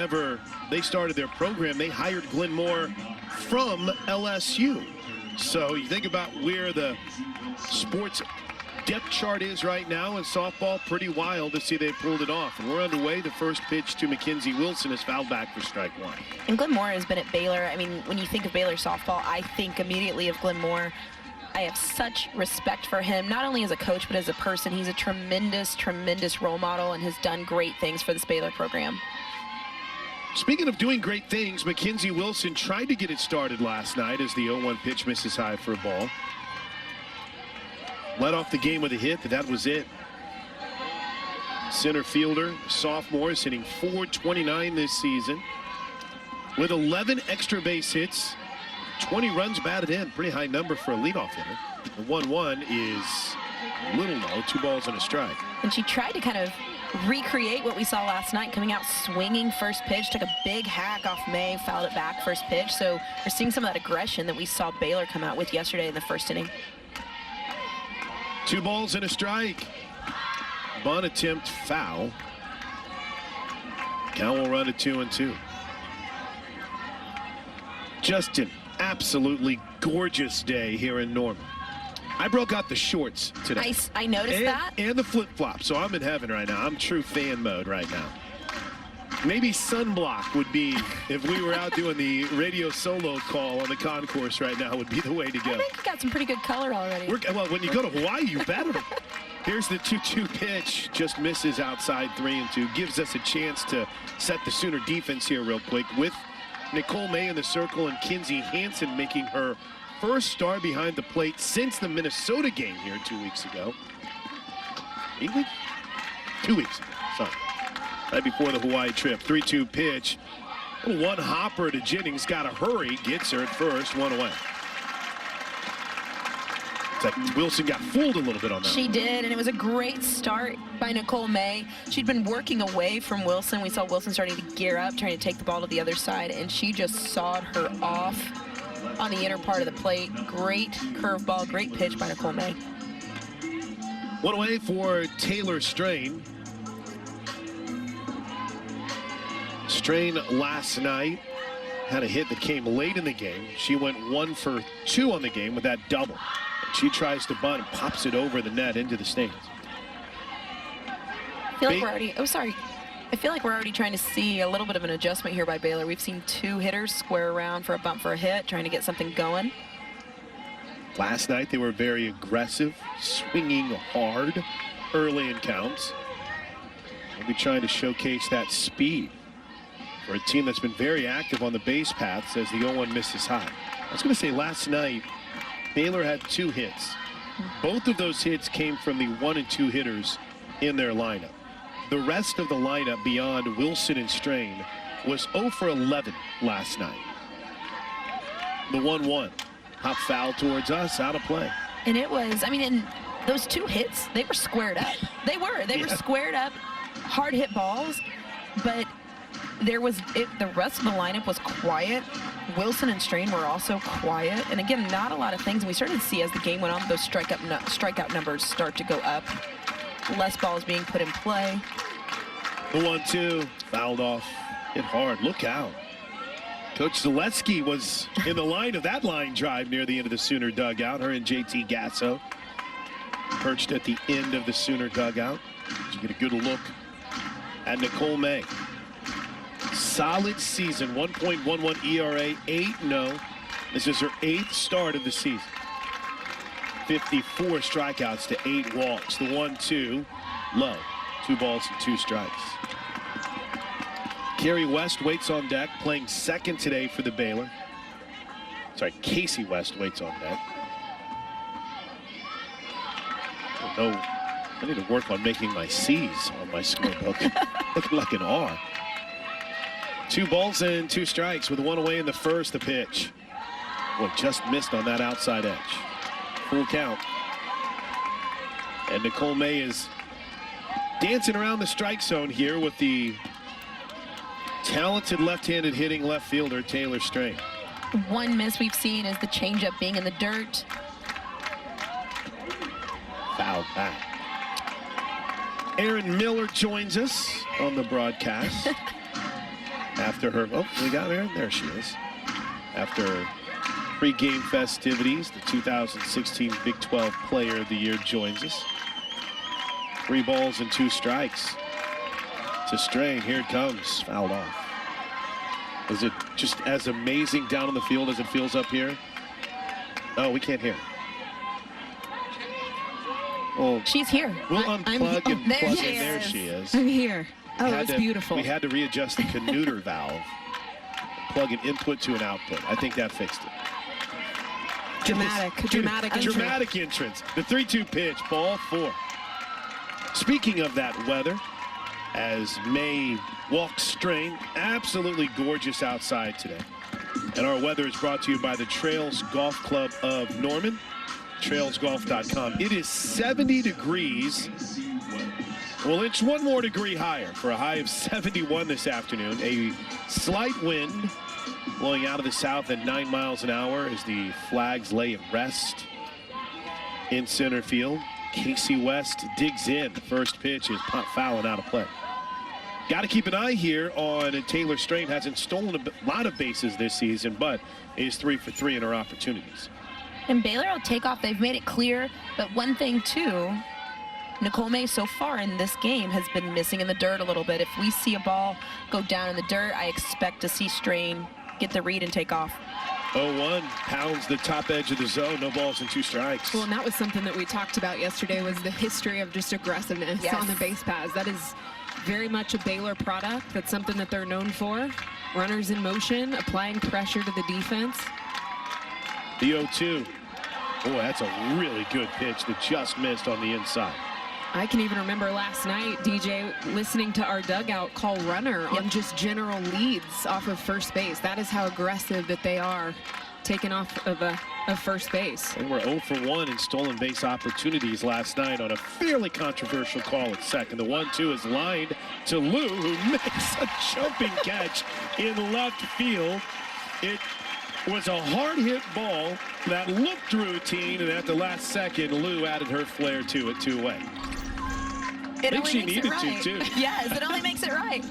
Whenever they started their program, they hired Glenn Moore from LSU. So you think about where the sports depth chart is right now in softball, pretty wild to see they pulled it off. And we're underway. The first pitch to Mackenzie Wilson is fouled back for strike one. And Glenn Moore has been at Baylor. I mean, when you think of Baylor softball, I think immediately of Glenn Moore. I have such respect for him, not only as a coach, but as a person. He's a tremendous, tremendous role model and has done great things for this Baylor program. Speaking of doing great things, Mackenzie Wilson tried to get it started last night as the 0-1 pitch misses high for a ball. Led off the game with a hit, but that was it. Center fielder, sophomore, is hitting .429 this season with 11 extra base hits, 20 runs batted in. Pretty high number for a leadoff hitter. The 1-1 is a little low, 2 balls and a strike. And she tried to kind of recreate what we saw last night, coming out swinging first pitch, took a big hack off May, fouled it back first pitch. So we're seeing some of that aggression that we saw Baylor come out with yesterday in the first inning. 2 balls and a strike. Bunt attempt foul. Count will run to 2-2. Just an absolutely gorgeous day here in Norman. I broke out the shorts today. I noticed that. And the flip-flop, so I'm in heaven right now. I'm true fan mode right now. Maybe sunblock would be, if we were out doing the radio solo call on the concourse right now, would be the way to go. I think you got some pretty good color already. Well, when you go to Hawaii, you better. Here's the 2-2 pitch. Just misses outside 3-2. Gives us a chance to set the Sooner defense here real quick with Nicole May in the circle and Kinsey Hansen making her first start behind the plate since the Minnesota game here 2 weeks ago. 8 weeks? 2 weeks ago, sorry. Right before the Hawaii trip. 3-2 pitch. One hopper to Jennings. Got to hurry. Gets her at first. 1 away. It's like Wilson got fooled a little bit on that. She did, and it was a great start by Nicole May. She'd been working away from Wilson. We saw Wilson starting to gear up, trying to take the ball to the other side, and she just sawed her off on the inner part of the plate. Great curveball, great pitch by Nicole May. 1 away for Taylor Strain. Strain last night had a hit that came late in the game. She went 1 for 2 on the game with that double. She tries to bunt and pops it over the net into the stands. I feel like we're already, I feel like we're already trying to see a little bit of an adjustment here by Baylor. We've seen 2 hitters square around for a bump for a hit, trying to get something going. Last night they were very aggressive, swinging hard early in counts. Maybe trying to showcase that speed for a team that's been very active on the base paths as the 0-1 misses high. I was going to say last night Baylor had 2 hits. Both of those hits came from the 1 and 2 hitters in their lineup. The rest of the lineup beyond Wilson and Strain was 0 for 11 last night. The 1-1 hop foul towards us, out of play. And it was, I mean, in those 2 hits, they were squared up. They were squared up, hard hit balls, but there was, the rest of the lineup was quiet. Wilson and Strain were also quiet. And again, not a lot of things. And we started to see as the game went on, those strikeout numbers start to go up. Less balls being put in play. The 1-2 fouled off. Hit hard. Look out. Coach Zaleski was in the line of that line drive near the end of the Sooner dugout. Her and JT Gasso perched at the end of the Sooner dugout. You get a good look at Nicole May. Solid season, 1.11 ERA, 8-0. This is her 8th start of the season. 54 strikeouts to 8 walks. The 1-2 low. 2 balls and 2 strikes. Carrie West waits on deck, playing second today for the Baylor. Sorry, Casey West waits on deck. Oh, no, I need to work on making my C's on my scorebook. Looking like an R. 2 balls and 2 strikes with 1 away in the first. The pitch. Boy, just missed on that outside edge. Full count. And Nicole May is dancing around the strike zone here with the talented left-handed hitting left fielder Taylor Strain. One miss we've seen is the changeup being in the dirt. Fouled back. Aaron Miller joins us on the broadcast. After her, oh, we got her. There she is. After pre-game festivities, the 2016 Big 12 Player of the Year joins us. 3 balls and 2 strikes. To Strain, here it comes, fouled off. Is it just as amazing down on the field as it feels up here? Oh, we can't hear. Well, She's here. We'll unplug and there plug she in. There is. she is. I'm here. Oh, it was beautiful. We had to readjust the connuter valve. Plug an input to an output. I think that fixed it. Dramatic entrance. The 3-2 pitch, ball 4. Speaking of that weather, as May walks Strain, absolutely gorgeous outside today. And our weather is brought to you by the Trails Golf Club of Norman, trailsgolf.com. It is 70 degrees. We'll inch 1 more degree higher for a high of 71 this afternoon. A slight wind blowing out of the south at 9 miles an hour as the flags lay at rest in center field. Casey West digs in. The first pitch is pop foul and out of play. Got to keep an eye here on Taylor Strain. Hasn't stolen a lot of bases this season, but is 3 for 3 in her opportunities. And Baylor will take off. They've made it clear. But one thing, too, Nicole May so far in this game has been missing in the dirt a little bit. If we see a ball go down in the dirt, I expect to see Strain get the read and take off. 0-1, pounds the top edge of the zone. No balls and 2 strikes. Well, and that was something that we talked about yesterday, was the history of just aggressiveness on the base paths. That is very much a Baylor product. That's something that they're known for. Runners in motion, applying pressure to the defense. The 0-2. Oh, that's a really good pitch that just missed on the inside. I can even remember last night, DJ, listening to our dugout call runner on just general leads off of first base. That is how aggressive that they are taking off of first base. They were 0 for 1 in stolen base opportunities last night on a fairly controversial call at second. The 1-2 is lined to Lou, who makes a jumping catch in left field. It was a hard hit ball that looked routine, and at the last second, Lou added her flair to it 2 away. I think she needed to, too. Yes, it only makes it right.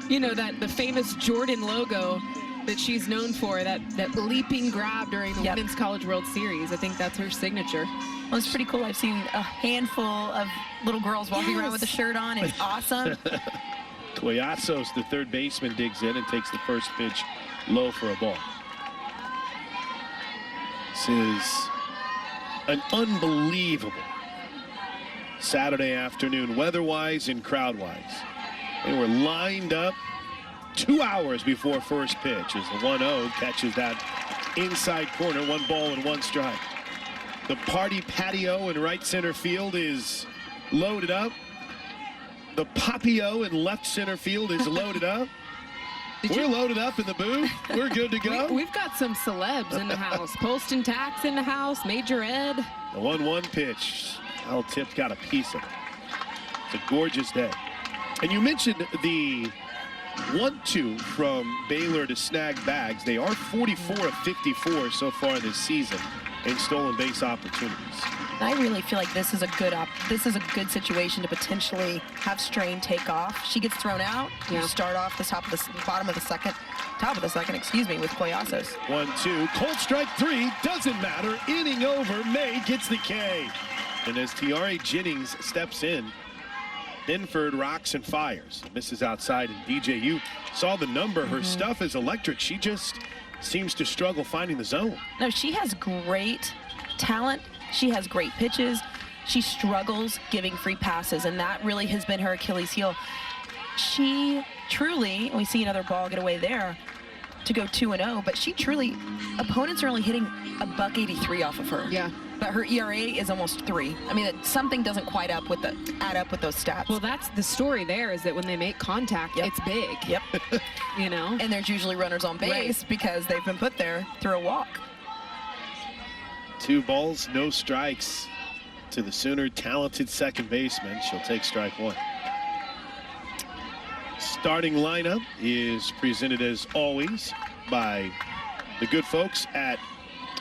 You know, that the famous Jordan logo that she's known for, that leaping grab during the Women's College World Series. I think that's her signature. Well, it's pretty cool. I've seen a handful of little girls walking around with a shirt on. It's awesome. Collasos, the third baseman, digs in and takes the first pitch low for a ball. This is an unbelievable Saturday afternoon, weather-wise and crowd-wise. They were lined up 2 hours before first pitch as the 1-0 catches that inside corner. 1 ball and 1 strike. The party patio in right center field is loaded up. The Papio in left center field is loaded up. We're loaded up in the booth. We're good to go. We've got some celebs in the house. Poston Tax in the house. Major Ed. The 1-1 pitch. Al Tip's got a piece of it. It's a gorgeous day. And you mentioned the 1-2 from Baylor to snag bags. They are 44 of 54 so far this season in stolen base opportunities. I really feel like this is a good situation to potentially have Strain take off. She gets thrown out. You start off the top of the bottom of the second, excuse me, with Collasos. 1-2, cold strike 3, doesn't matter. Inning over. May gets the K. And as Tiare Jennings steps in, Binford rocks and fires. Misses outside, and DJ, you saw the number. Her stuff is electric. She just seems to struggle finding the zone. No, she has great talent. She has great pitches. She struggles giving free passes, and that really has been her Achilles heel. She truly, we see another ball get away there to go 2-0, but she truly, opponents are only hitting $183 off of her. Yeah. But her ERA is almost 3. I mean, something doesn't quite add up with those stats. Well, that's the story there, is that when they make contact, it's big. Yep. You know? And there's usually runners on base because they've been put there through a walk. 2 balls, no strikes to the Sooner talented second baseman. She'll take strike 1. Starting lineup is presented as always by the good folks at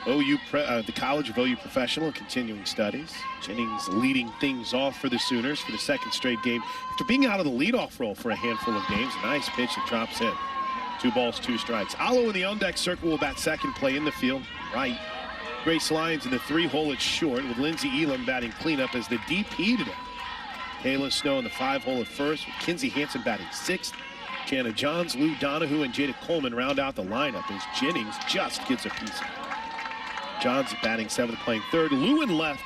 the College of OU Professional and Continuing Studies. Jennings leading things off for the Sooners for the 2nd straight game after being out of the leadoff role for a handful of games. A nice pitch that drops in. 2 balls, 2 strikes. Alo in the on-deck circle will bat second, play in the field, right. Grace Lyons in the 3-hole at short, with Lindsey Elam batting cleanup as the DP today. Kayla Snow in the 5-hole at first, with Kinsey Hansen batting 6th. Jana Johns, Lou Donahue, and Jada Coleman round out the lineup as Jennings just gets a piece of it. Johns batting 7th, playing 3rd. Lou in left.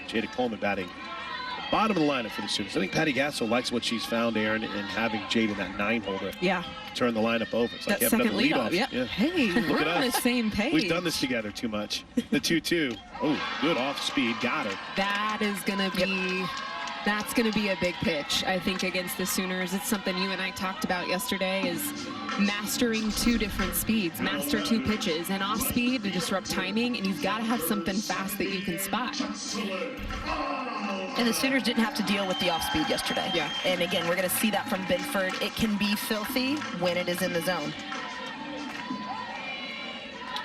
Jada Coleman batting the bottom of the lineup for the Sooners. I think Patty Gasso likes what she's found, Aaron, in having Jada in that 9-hole to turn the lineup over. It's like that second leadoff. Yeah. Hey, Look we're at on us. the same page. We've done this together too much. The 2-2. Oh, good off speed. Got her. That is going to be... That's going to be a big pitch, I think, against the Sooners. It's something you and I talked about yesterday, is mastering 2 different speeds. Master 2 pitches, and off speed to disrupt timing, and you've got to have something fast that you can spot. And the Sooners didn't have to deal with the off-speed yesterday. Yeah. And again, we're going to see that from Binford. It can be filthy when it is in the zone.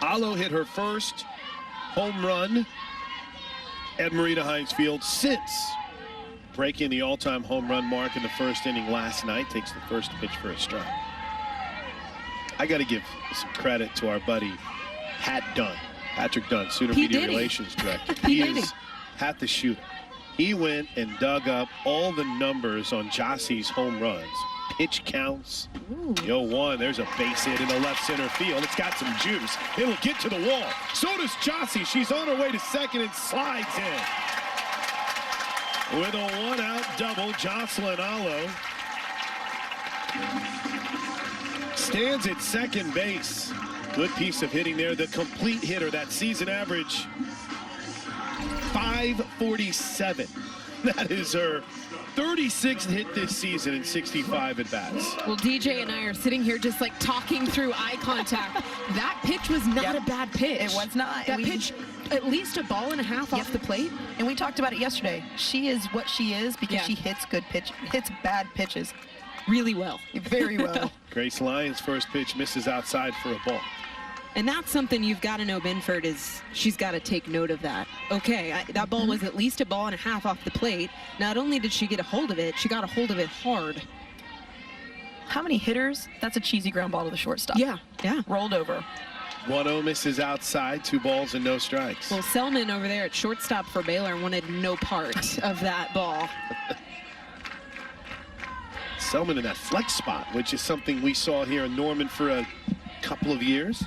Alo hit her first home run at Marita Hines Field since breaking the all-time home run mark in the first inning last night. Takes the first pitch for a strike. I got to give some credit to our buddy Patrick Dunn, Sooner Media Relations Director. He is Hat the Shooter. He went and dug up all the numbers on Jossie's home runs. Pitch counts. The 0-1, there's a base hit in the left center field. It's got some juice. It'll get to the wall. So does Jossie. She's on her way to second and slides in. With a 1-out double, Jocelyn Alo stands at second base. Good piece of hitting there. The complete hitter, that season average, 547. That is her 36th hit this season in 65 at-bats. Well, DJ and I are sitting here just like talking through eye contact. That pitch was not a bad pitch. It was not. That pitch, at least a ball and a half off the plate. And we talked about it yesterday. She is what she is because she hits hits bad pitches really well. Very well. Grace Lyons' first pitch misses outside for a ball. And that's something you've got to know. Binford is, she's got to take note of that. Okay, that ball was at least a ball and a half off the plate. Not only did she get a hold of it, she got a hold of it hard. How many hitters? That's a cheesy ground ball to the shortstop. Yeah. Rolled over. 1-0 misses outside, 2 balls and no strikes. Well, Selman over there at shortstop for Baylor wanted no part of that ball. Selman in that flex spot, which is something we saw here in Norman for a couple of years.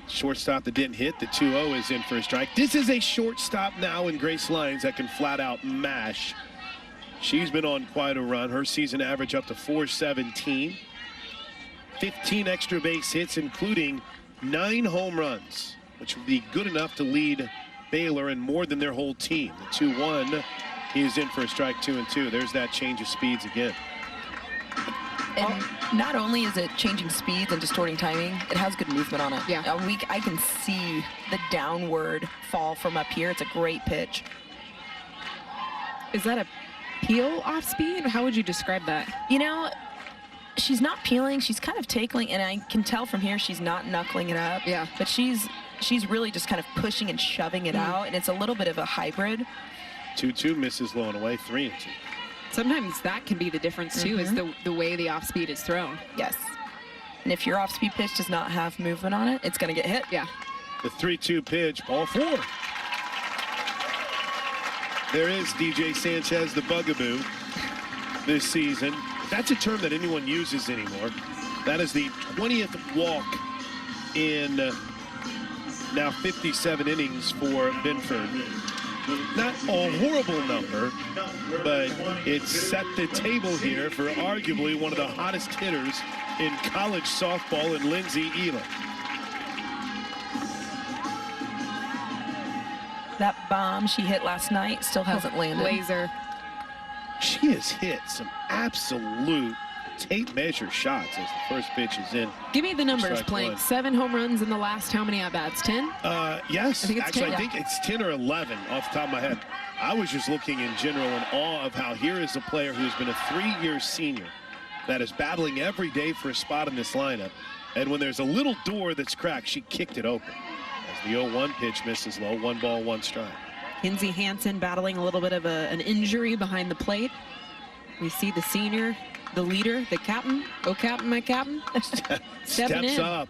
Shortstop that didn't hit. The 2-0 is in for a strike. This is a shortstop now in Grace Lyons that can flat out mash. She's been on quite a run. Her season average up to 417. 15 extra base hits, including 9 home runs, which would be good enough to lead Baylor and more than their whole team. The 2-1, he is in for a strike, 2-2. There's that change of speeds again. And not only is it changing speeds and distorting timing, it has good movement on it. Yeah. I can see the downward fall from up here. It's a great pitch. Is that a peel off speed? How would you describe that? You know, she's not peeling. She's kind of tackling, and I can tell from here she's not knuckling it up. Yeah. But she's really just kind of pushing and shoving it out, and it's a little bit of a hybrid. 2-2 misses low and away, 3-2. Sometimes that can be the difference too, is the way the off speed is thrown. Yes. And if your off speed pitch does not have movement on it, it's going to get hit. Yeah. The 3-2 pitch, ball 4. There is DJ Sanchez, the bugaboo this season. That's a term that anyone uses anymore. That is the 20th walk in now 57 innings for Binford. Not a horrible number, but it set the table here for arguably one of the hottest hitters in college softball in Lindsey Elam. That bomb she hit last night still hasn't landed. Laser. She has hit some absolute tape measure shots as the first pitch is in. Give me the numbers, Strike Plank. 1. 7 home runs in the last how many at-bats? 10? Yes, I think it's actually 10. I think it's 10 or 11 off the top of my head. I was just looking in general in awe of how here is a player who's been a 3-year senior that is battling every day for a spot in this lineup. And when there's a little door that's cracked, she kicked it open. As the 0-1 pitch misses low, 1 ball, 1 strike. Kinsey Hansen battling a little bit of an injury behind the plate. We see the senior the leader, the captain. Oh, captain, my captain. Steps up.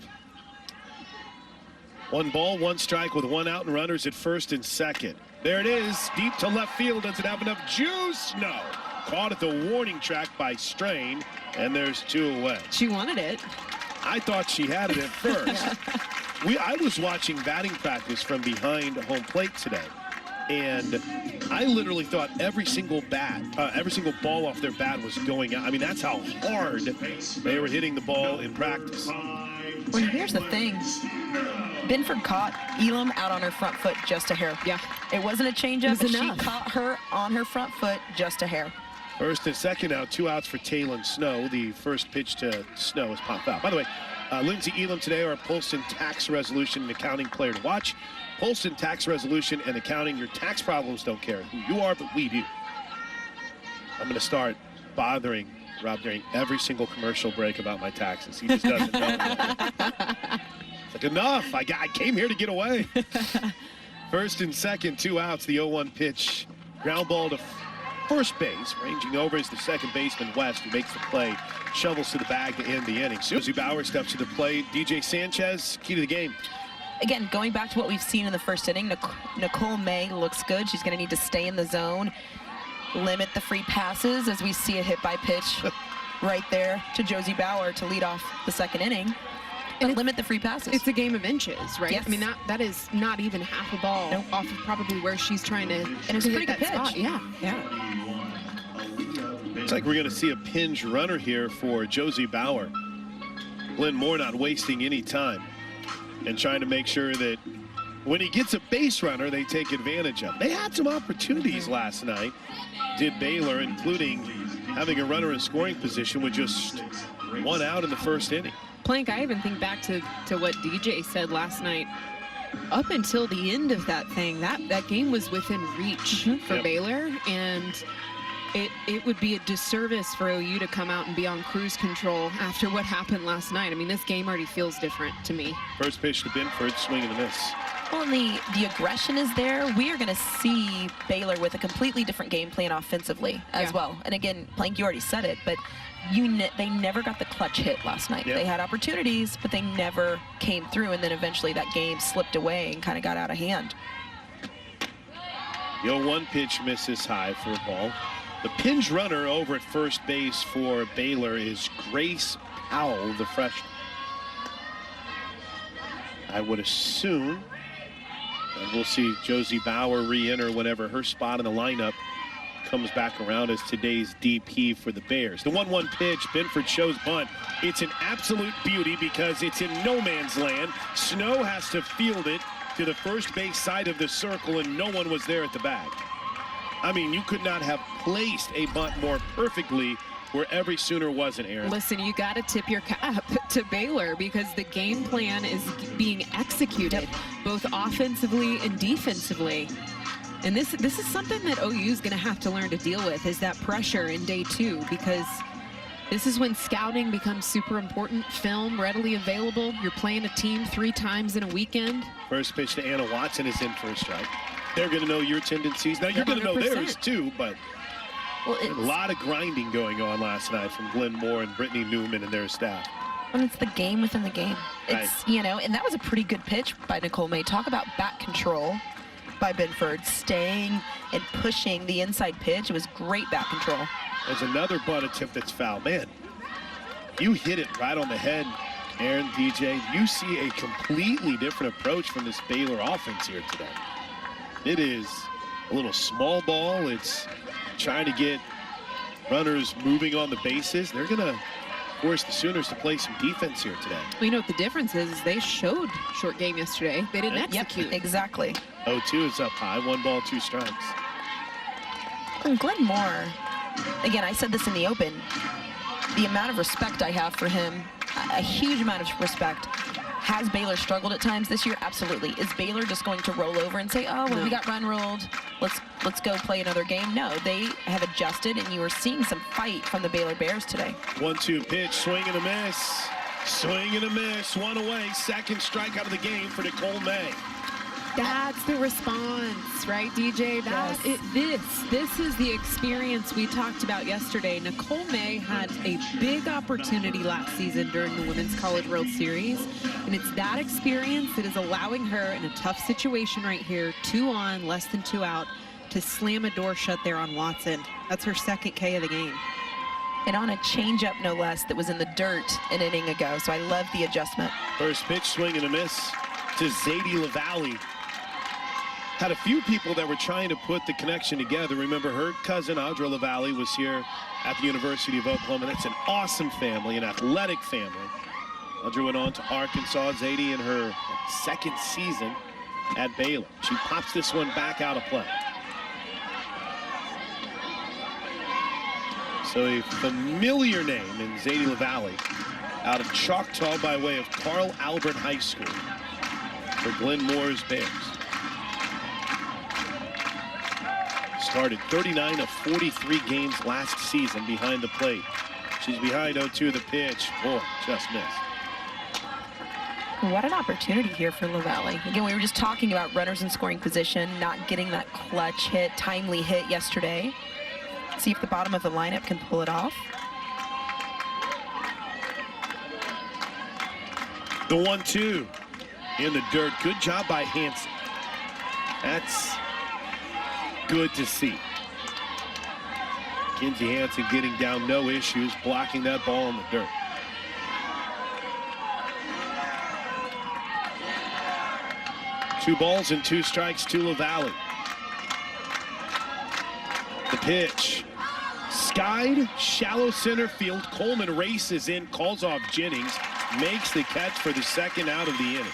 1 ball, 1 strike with 1 out and runners at first and second. There it is, deep to left field. Does it have enough juice? No. Caught at the warning track by Strain, and there's 2 away. She wanted it. I thought she had it at first. I was watching batting practice from behind home plate today, and I literally thought every single ball off their bat was going out. I mean, that's how hard they were hitting the ball in practice. Well, here's the thing. Binford caught Elam out on her front foot just a hair. Yeah. It wasn't a changeup, but enough. she caught her on her front foot just a hair. First and second out, 2 outs for Taylon Snow. The first pitch to Snow is popped out. By the way, Lindsay Elam today are Polson Tax Resolution and Accounting player to watch. Polson Tax Resolution and Accounting, your tax problems don't care who you are, but we do. I'm going to start bothering Rob during every single commercial break about my taxes. He just doesn't know. It's like, enough. I came here to get away. First and second, 2 outs. The 0-1 pitch. Ground ball to first base. Ranging over is the second baseman, West, who makes the play. Shovels to the bag to end the inning. Susie Bauer steps to the plate. DJ Sanchez, key to the game. Again, going back to what we've seen in the first inning, Nicole May looks good. She's going to need to stay in the zone, limit the free passes as we see a hit by pitch right there to Josie Bauer to lead off the second inning. But limit the free passes. It's a game of inches, right? Yes. I mean, that is not even half a ball off of probably where she's trying to and it's a pretty good pitch. Spot. Yeah. Looks like we're going to see a pinch runner here for Josie Bauer. Glenn Moore not wasting any time and trying to make sure that when he gets a base runner, they take advantage of. They had some opportunities last night, did Baylor, including having a runner in scoring position with just 1 out in the first inning. Plank, I even think back to what DJ said last night. Up until the end of that thing, that game was within reach for Baylor, and it would be a disservice for OU to come out and be on cruise control after what happened last night. I mean, this game already feels different to me. First pitch to Binford, swing and a miss. Well, and the aggression is there. We are going to see Baylor with a completely different game plan offensively as well. And again, Plank, you already said it, but they never got the clutch hit last night. They had opportunities, but they never came through, and then eventually that game slipped away and kind of got out of hand. The 0-1 pitch misses high for a ball. The pinch runner over at first base for Baylor is Grace Powell, the freshman. I would assume, and we'll see Josie Bauer re-enter whenever her spot in the lineup comes back around as today's DP for the Bears. The 1-1 pitch, Binford shows bunt. It's an absolute beauty because it's in no man's land. Snow has to field it to the first base side of the circle, and no one was there at the bag. I mean, you could not have placed a bunt more perfectly where every Sooner wasn't, Aaron. Listen, you got to tip your cap to Baylor because the game plan is being executed both offensively and defensively. And this is something that OU is going to have to learn to deal with, is that pressure in day 2, because this is when scouting becomes super important. Film readily available. You're playing a team 3 times in a weekend. First pitch to Anna Watson is in for a strike. They're going to know your tendencies. Now, you're going to know theirs, too, but a lot of grinding going on last night from Glenn Moore and Brittany Newman and their staff. And it's the game within the game. It's, you know, and that was a pretty good pitch by Nicole May. Talk about bat control by Binford, staying and pushing the inside pitch. It was great bat control. There's another bunt attempt that's foul. Man, you hit it right on the head, Aaron, DJ. You see a completely different approach from this Baylor offense here today. It is a little small ball. It's trying to get runners moving on the bases. They're going to force the Sooners to play some defense here today. Well, you know what the difference is they showed short game yesterday. They didn't execute. Yep, exactly. 0-2 is up high. 1 ball, 2 strikes. And Glenn Moore, again, I said this in the open, the amount of respect I have for him, a huge amount of respect. Has Baylor struggled at times this year? Absolutely. Is Baylor just going to roll over and say, oh, well, we got run ruled, let's go play another game? No, they have adjusted, and you are seeing some fight from the Baylor Bears today. 1-2 pitch, swing and a miss. Swing and a miss, 1 away. Second strikeout of the game for Nicole May. That's the response, right, DJ? This is the experience we talked about yesterday. Nicole May had a big opportunity last season during the Women's College World Series, and it's that experience that is allowing her in a tough situation right here, 2 on, less than 2 out, to slam a door shut there on Watson. That's her second K of the game. And on a changeup, no less, that was in the dirt an inning ago. So I love the adjustment. First pitch, swing and a miss to Zadie LaValle. Had a few people that were trying to put the connection together. Remember, her cousin Audra LaValle was here at the University of Oklahoma. That's an awesome family, an athletic family. Audra went on to Arkansas. Zadie in her second season at Baylor. She pops this one back out of play. So a familiar name in Zadie LaValle out of Choctaw by way of Carl Albert High School for Glenn Moore's Bears. Started 39 of 43 games last season behind the plate. She's behind 0-2 the pitch. Oh, just missed. What an opportunity here for LaValle. Again, we were just talking about runners in scoring position, not getting that clutch hit, timely hit yesterday. See if the bottom of the lineup can pull it off. The 1-2 in the dirt. Good job by Hansen. That's good to see. Kinsey Hansen getting down, no issues, blocking that ball in the dirt. Two balls and 2 strikes to LaValle. The pitch. Skied, shallow center field. Coleman races in, calls off Jennings, makes the catch for the second out of the inning.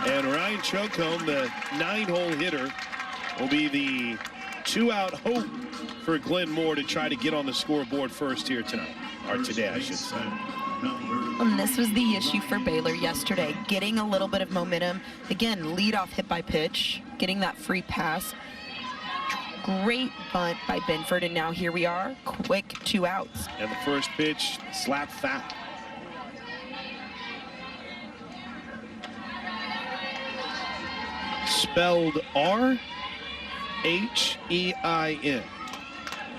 And Ryan Chocombe, the 9-hole hitter, will be the 2-out hope for Glenn Moore to try to get on the scoreboard first here tonight, or today, I should say. And this was the issue for Baylor yesterday, getting a little bit of momentum. Again, leadoff hit by pitch, getting that free pass. Great bunt by Benford, and now here we are, quick 2 outs. And the first pitch, slap foul. Spelled R-H-E-I-N.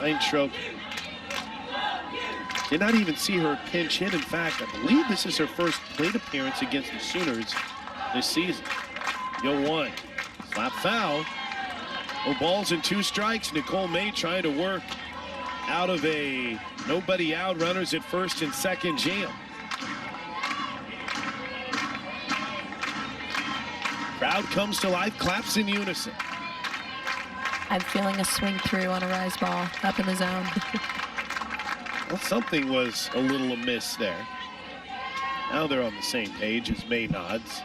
Ryan Chocombe. Did not even see her pinch hit. In fact, I believe this is her first plate appearance against the Sooners this season. 0-1. Slap foul. No balls and 2 strikes. Nicole May trying to work out of a nobody out, runners at first and second jam. Crowd comes to life, claps in unison. I'm feeling a swing through on a rise ball up in the zone. Well, something was a little amiss there. Now they're on the same page as May nods.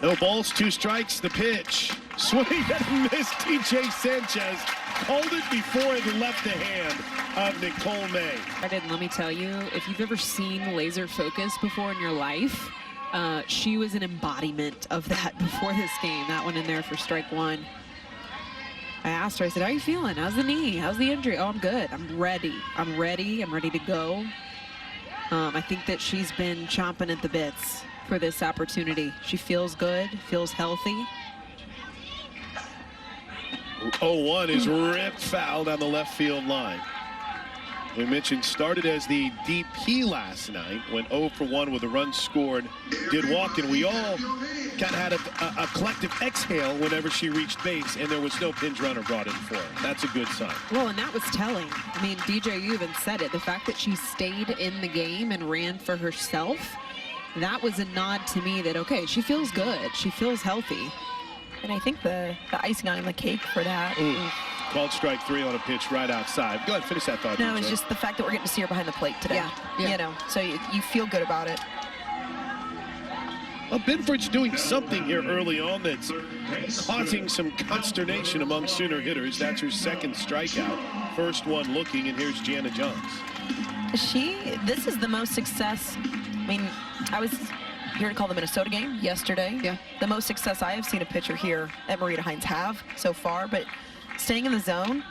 No balls, 2 strikes, the pitch. Swing and miss. TJ Sanchez called it before it left the hand of Nicole May. Let me tell you, if you've ever seen laser focus before in your life, she was an embodiment of that before this game. That one in there for strike 1. I asked her, I said, how are you feeling? How's the knee? How's the injury? Oh, I'm good. I'm ready. I'm ready to go. I think that she's been chomping at the bits for this opportunity. She feels good, feels healthy. 0-1 is ripped foul down the left field line. We mentioned started as the DP last night, went 0 for 1 with a run scored, did walk, and we all kind of had a collective exhale whenever she reached base, and there was no pinch runner brought in for her. That's a good sign. Well, and that was telling. I mean, DJ, you even said it. The fact that she stayed in the game and ran for herself, that was a nod to me that, okay, she feels good. She feels healthy. And I think the icing on the cake for that. Called strike 3 on a pitch right outside. Go ahead, finish that thought. No, it's just the fact that we're getting to see her behind the plate today. Yeah. You know, so you feel good about it. Well, Benford's doing something here early on that's causing some consternation among Sooner hitters. That's her second strikeout. First one looking, and here's Jana Jones. This is the most success. I mean, I was here to call the Minnesota game yesterday. Yeah. The most success I have seen a pitcher here at Marita Hines have so far, but staying in the zone,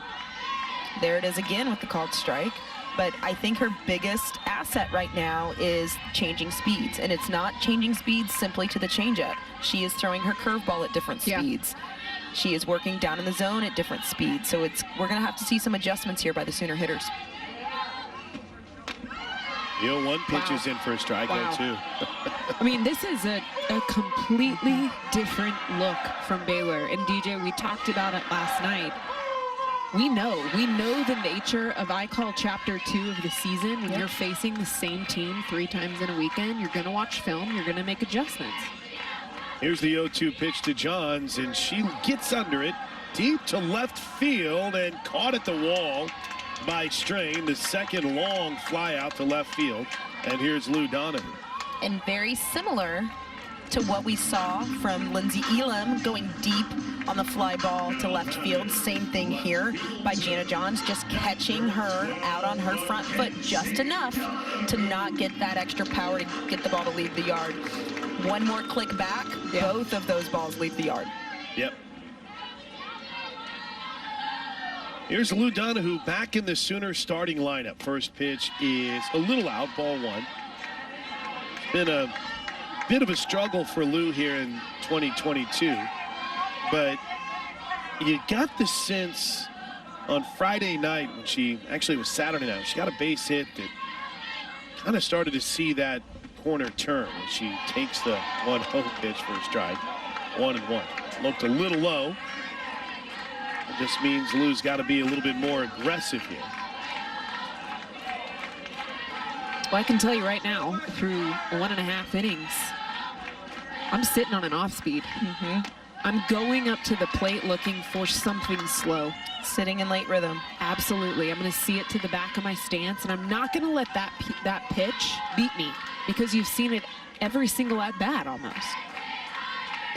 there it is again with the called strike. But I think her biggest asset right now is changing speeds, and it's not changing speeds simply to the changeup. She is throwing her curveball at different speeds. She is working down in the zone at different speeds. So we're going to have to see some adjustments here by the Sooner hitters. The 0-1 pitch is in for a strikeout, too. I mean, this is a completely different look from Baylor. And DJ, we talked about it last night. We know the nature of I Call Chapter 2 of the season. When you're facing the same team 3 times in a weekend, you're going to watch film, you're going to make adjustments. Here's the 0-2 pitch to Johns, and she gets under it deep to left field and caught at the wall by Strain. The second long fly out to left field. And here's Lou Donahue. And very similar to what we saw from Lindsey Elam going deep on the fly ball to left field. Same thing here by Jana Johns, just catching her out on her front foot just enough to not get that extra power to get the ball to leave the yard. One more click back, both of those balls leave the yard. Yep. Here's Lou Donahue back in the Sooner starting lineup. First pitch is a little out, ball 1. Been a bit of a struggle for Lou here in 2022, but you got the sense on Friday night, when actually it was Saturday night, she got a base hit that kind of started to see that corner turn when she takes the 1-0 pitch for a strike. 1-1. Looked a little low. It just means Lou's got to be a little bit more aggressive here. Well, I can tell you right now, through 1.5 innings, I'm sitting on an off speed. I'm going up to the plate looking for something slow. Sitting in late rhythm. Absolutely. I'm going to see it to the back of my stance, and I'm not going to let that pitch beat me, because you've seen it every single at-bat almost.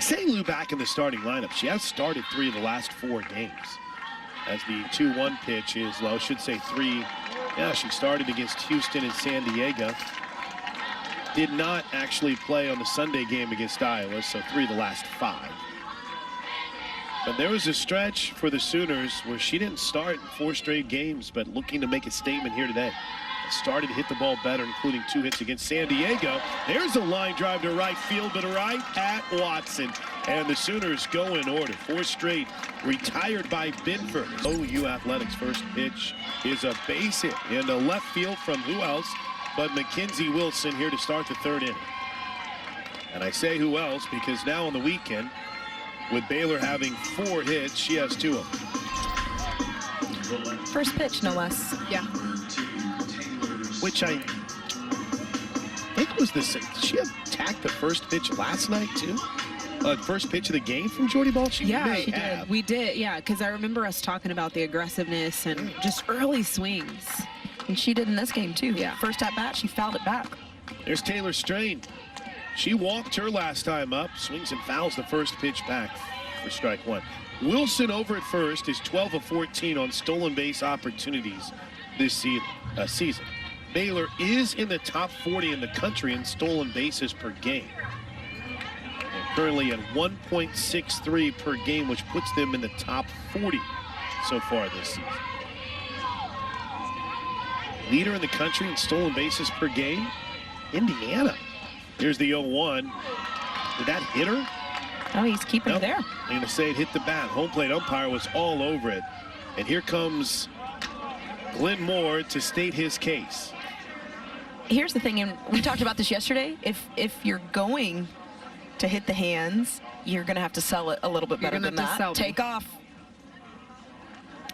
Saying Lou back in the starting lineup, she has started 3 of the last 4 games. As the 2-1 pitch is low, should say 3. Yeah, she started against Houston and San Diego. Did not actually play on the Sunday game against Iowa, so 3 of the last 5. But there was a stretch for the Sooners where she didn't start in 4 straight games, but looking to make a statement here today. Started to hit the ball better, including 2 hits against San Diego. There's a line drive to right field, but right at Watson. And the Sooners go in order. 4 straight retired by Binford. OU Athletics' first pitch is a base hit into left field from who else but Mackenzie Wilson here to start the 3rd inning. And I say who else because now on the weekend, with Baylor having 4 hits, she has 2 of them. First pitch, no less. Yeah. Which I think was the same. Did she attack the first pitch last night too? First pitch of the game from Jordy Ball? She did. We did, yeah, because I remember us talking about the aggressiveness and just early swings. And she did in this game too. Yeah. First at bat, she fouled it back. There's Taylor Strain. She walked her last time up, swings and fouls the first pitch back for strike 1. Wilson over at first is 12 of 14 on stolen base opportunities this season. Baylor is in the top 40 in the country in stolen bases per game. And currently at 1.63 per game, which puts them in the top 40 so far this season. Leader in the country in stolen bases per game, Indiana. Here's the 0-1. Did that hit her? Oh, he's keeping it there. I'm going to say it hit the bat. Home plate umpire was all over it. And here comes Glenn Moore to state his case. Here's the thing, and we talked about this yesterday. If you're going to hit the hands, you're going to have to sell it a little bit better than that. Take off.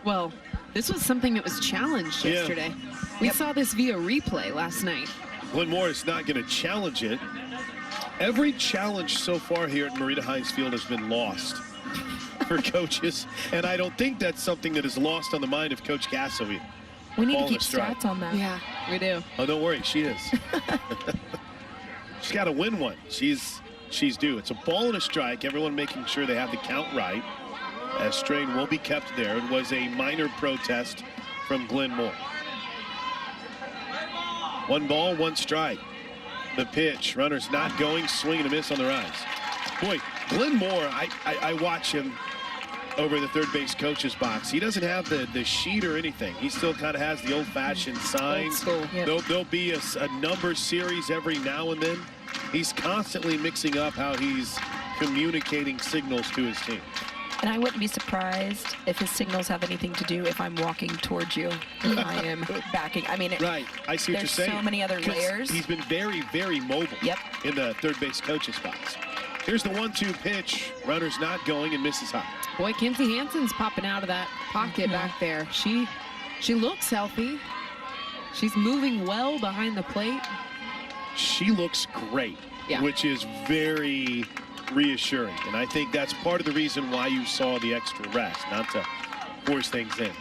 Well, this was something that was challenged yesterday. We saw this via replay last night. Glenn Moore is not going to challenge it. Every challenge so far here at Marita Hines Field has been lost for coaches, and I don't think that's something that is lost on the mind of Coach Gasso either. We need to keep stats on that. Yeah, we do. Oh, don't worry, she is. She's got to win one. She's due. It's a ball and a strike. Everyone making sure they have the count right, as Strain will be kept there. It was a minor protest from Glenn Moore. 1 ball, 1 strike. The pitch, runners not going, swing and a miss on the rise. Boy, Glenn Moore, I watch him. over in the third base coach's box. He doesn't have the sheet or anything. He still kind of has the old-fashioned signs. Yep. There'll be a number series every now and then. He's constantly mixing up how he's communicating signals to his team. And I wouldn't be surprised if his signals have anything to do if I'm walking towards you, if I am backing. I mean, right. I see what you're saying. There's so many other layers. He's been very, very mobile Yep. in the third base coach's box. Here's the 1-2 pitch. Runner's not going and misses high. Boy, Kinsey Hansen's popping out of that pocket back there. She looks healthy. She's moving well behind the plate. She looks great, which is very reassuring. And I think that's part of the reason why you saw the extra rest, not to force things in.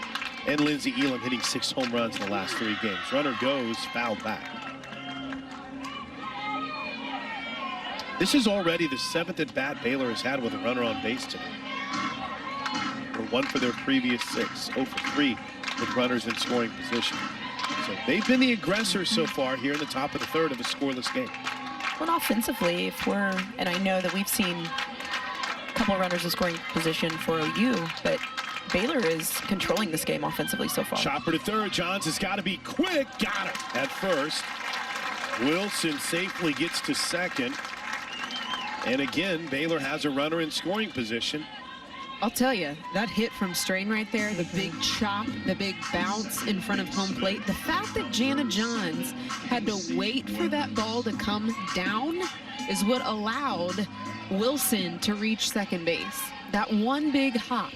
And Lindsey Elam hitting 6 home runs in the last 3 games. Runner goes, fouled back. This is already the 7th at bat Baylor has had with a runner on base today. Or 1 for their previous 6, 0 for 3 with runners in scoring position. So they've been the aggressor so far here in the top of the 3rd of a scoreless game. Well, offensively, if we're, and I know that we've seen a couple of runners in scoring position for OU, but Baylor is controlling this game offensively so far. Chopper to third. Johns has got to be quick. Got it at first. Wilson safely gets to second. And again, Baylor has a runner in scoring position. I'll tell you, that hit from Strain right there, the big chop, the big bounce in front of home plate, the fact that Jana Johns had to wait for that ball to come down is what allowed Wilson to reach second base. That one big hop.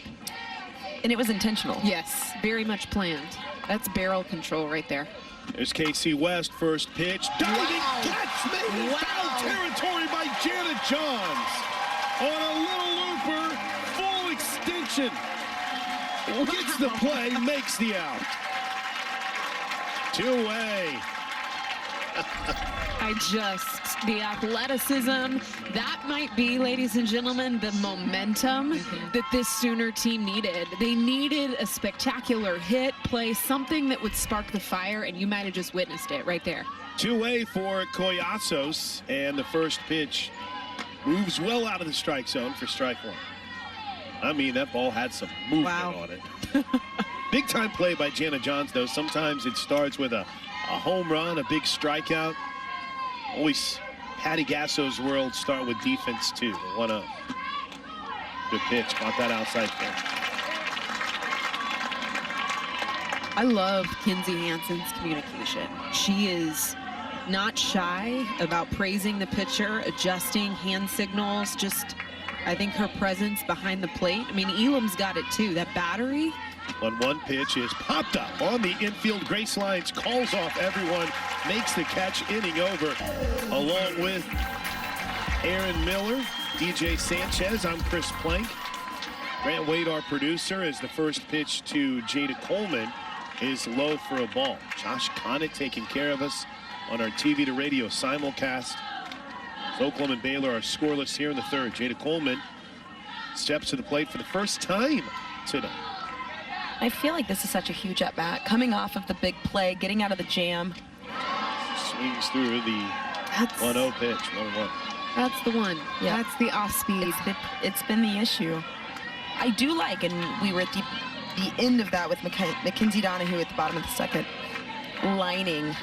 And it was intentional. Yes, very much planned. That's barrel control right there. There's Casey West, first pitch. Diving catch made in foul territory by Jana Johns. On a little looper, full extension. Gets the play, makes the out. 2-away. The athleticism, that might be, ladies and gentlemen, the momentum that this Sooner team needed. They needed a spectacular hit, play, something that would spark the fire, and you might have just witnessed it right there. 2-away for Collasos, and the first pitch moves well out of the strike zone for strike 1. I mean, that ball had some movement on it. Big time play by Jana Johns, though. Sometimes it starts with a home run, a big strikeout. Always Patty Gasso's world start with defense too. The 1-0. Good pitch, caught that outside corner. I love Kinsey Hansen's communication. She is not shy about praising the pitcher, adjusting hand signals, just I think her presence behind the plate. I mean, Elam's got it too. That battery. 1-1 pitch is popped up on the infield. Grace Lyons calls off everyone, makes the catch, inning over. Along with Aaron Miller, DJ Sanchez, I'm Chris Plank. Grant Wade, our producer, as the first pitch to Jada Coleman is low for a ball. Josh Conant taking care of us on our TV to radio simulcast. Oklahoma and Baylor are scoreless here in the 3rd. Jada Coleman steps to the plate for the first time today. I feel like this is such a huge at-bat. Coming off of the big play, getting out of the jam. Swings through the 1-0 pitch, 1-1. That's the one. Yeah. That's the off-speed. It's been the issue. I do like, and we were at the end of that with Mackenzie Donahue at the bottom of the 2nd, lining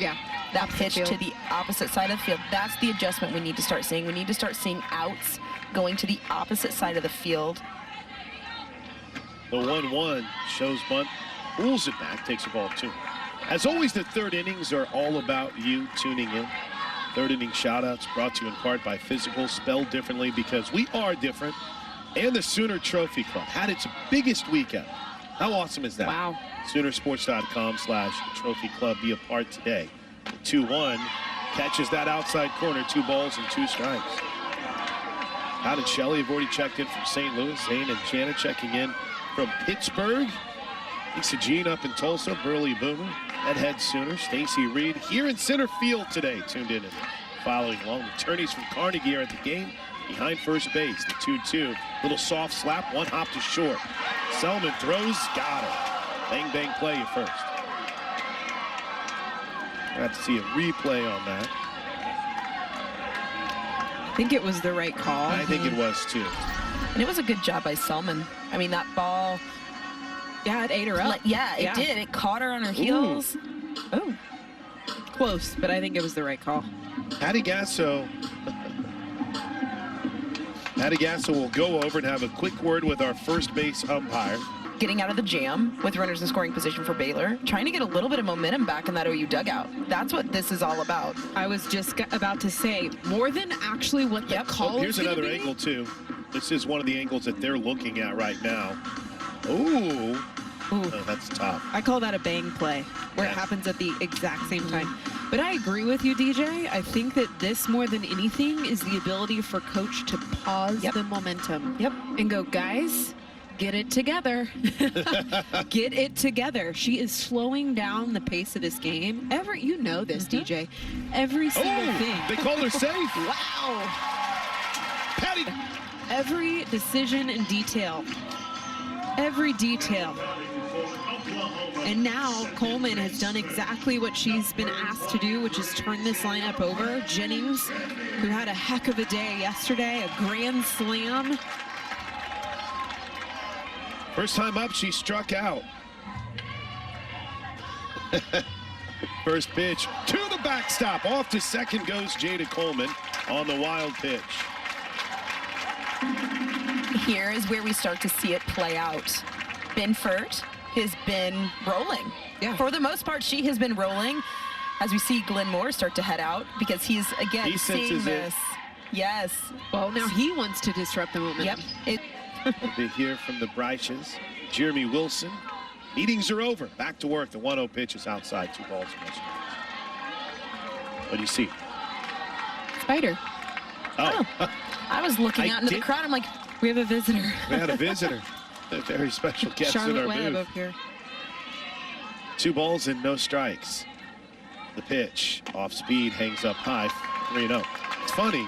that pitch to the opposite side of the field. That's the adjustment we need to start seeing. We need to start seeing outs going to the opposite side of the field. The 1-1 shows bunt, pulls it back, takes the ball 2. As always, the 3rd innings are all about you tuning in. 3rd inning shoutouts brought to you in part by Physical, spelled differently because we are different. And the Sooner Trophy Club had its biggest weekend. How awesome is that? Wow. Soonersports.com/Trophy Club. Be a part today. 2-1 catches that outside corner, 2 balls and 2 strikes. Todd and Shelley have already checked in from St. Louis. Zane and Janet checking in from Pittsburgh. Lisa Jean up in Tulsa. Burley Boomer. Head Sooner. Stacy Reed here in center field today. Tuned in and following along. The Attorneys from Carnegie are at the game behind first base. The 2-2. Little soft slap. 1 hop to short. Selman throws. Got it. Bang, bang play at first. Got to see a replay on that. I think it was the right call. I think it was too. And it was a good job by Selman. I mean, that ball. Yeah, it ate her up. Yeah, it did. It caught her on her heels. Oh, close, but I think it was the right call. Patty Gasso will go over and have a quick word with our first base umpire. Getting out of the jam with runners in scoring position for Baylor, trying to get a little bit of momentum back in that OU dugout. That's what this is all about. I was just about to say, more than actually what the call is. Here's another angle, too. This is one of the angles that they're looking at right now. Ooh. Oh, that's tough. I call that a bang play, where it happens at the exact same time. But I agree with you, DJ. I think that this, more than anything, is the ability for coach to pause the momentum and go, guys, get it together. Get it together. She is slowing down the pace of this game. You know this, DJ. Every single thing. They called her safe. Wow. Patty. Every decision and detail. Every detail. And now Coleman has done exactly what she's been asked to do, which is turn this lineup over. Jennings, who had a heck of a day yesterday, a grand slam. First time up, she struck out. First pitch to the backstop. Off to second goes Jada Coleman on the wild pitch. Here is where we start to see it play out. Binford has been rolling. Yeah. For the most part, she has been rolling as we see Glenn Moore start to head out because he's, again, seeing this. Yes. Well, now he wants to disrupt the momentum. Yep. To hear from the Breiches, Jeremy Wilson. Meetings are over. Back to work. The 1-0 pitch is outside. 2 balls and no strikes. What do you see? Spider. Oh. I was looking out into the crowd. I'm like, we have a visitor. We had a visitor. A very special guest Charlotte in our Webb booth. up here. 2 balls and no strikes. The pitch off speed, hangs up high, 3-0. It's funny.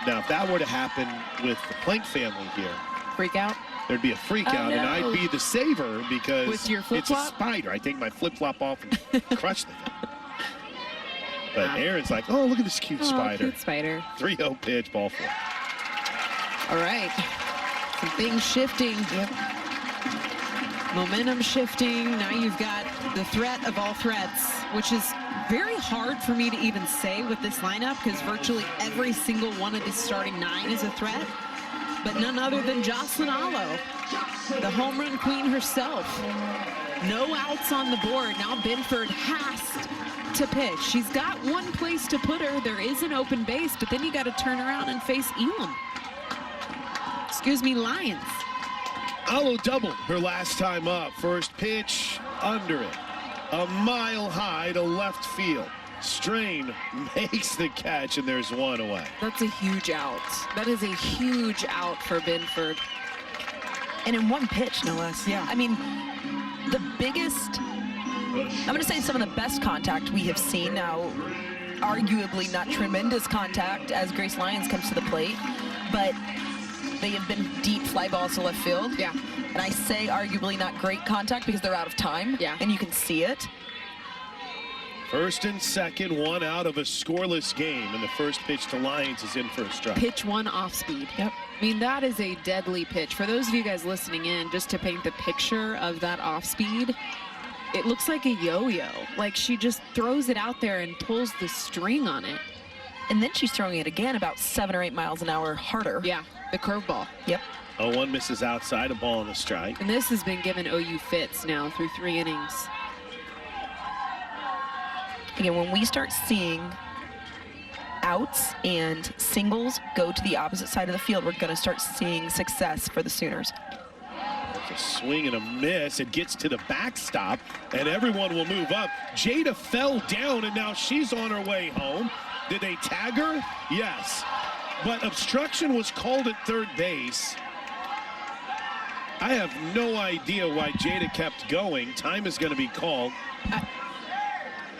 Now, if that were to happen with the Plank family here, Freak out. there'd be a freak out, and I'd be the saver because With your it's a flip-flop? spider. I take my flip-flop off and crush the thing. But Aaron's like, oh, look at this cute spider. Cute spider. 3-0 pitch, ball 4. All right. Some things shifting. Yep. Momentum shifting. Now you've got the threat of all threats, which is very hard for me to even say with this lineup because virtually every single one of the starting 9 is a threat. But none other than Jocelyn Allo, the home run queen herself. No outs on the board. Now Binford has to pitch. She's got one place to put her. There is an open base, but then you got to turn around and face Elam. Excuse me, Lions. Allo doubled her last time up. First pitch under it. A mile high to left field. Strain makes the catch, and there's 1 away. That's a huge out. That is a huge out for Binford. And in one pitch, no less. Yeah. I mean, the biggest, I'm going to say some of the best contact we have seen now, arguably not tremendous contact as Grace Lyons comes to the plate, but they have been deep fly balls to left field. Yeah. And I say arguably not great contact because they're out of time. Yeah. And you can see it. First and second, 1 out of a scoreless game, and the first pitch to Lyons is in for a strike. Pitch 1 off speed. Yep. I mean, that is a deadly pitch. For those of you guys listening in, just to paint the picture of that off speed, it looks like a yo-yo. Like she just throws it out there and pulls the string on it. And then she's throwing it again about 7 or 8 miles an hour harder. Yeah, the curveball. Yep. 0-1 misses outside, a ball and a strike. And this has been given OU fits now through 3 innings. Again, when we start seeing outs and singles go to the opposite side of the field, we're going to start seeing success for the Sooners. It's a swing and a miss. It gets to the backstop, and everyone will move up. Jada fell down, and now she's on her way home. Did they tag her? Yes. But obstruction was called at third base. I have no idea why Jada kept going. Time is going to be called.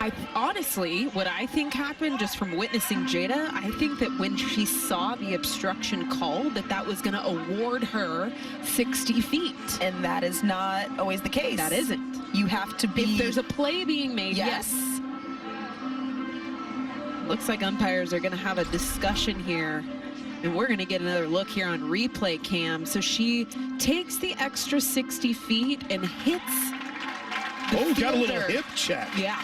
I honestly, what I think happened just from witnessing Jada, I think that when she saw the obstruction called, that was going to award her 60 feet. And that is not always the case. That isn't. You have to be. If there's a play being made, yes. Looks like umpires are going to have a discussion here. And we're going to get another look here on replay cam. So she takes the extra 60 feet and hits the got a little fielder. hip check. Yeah.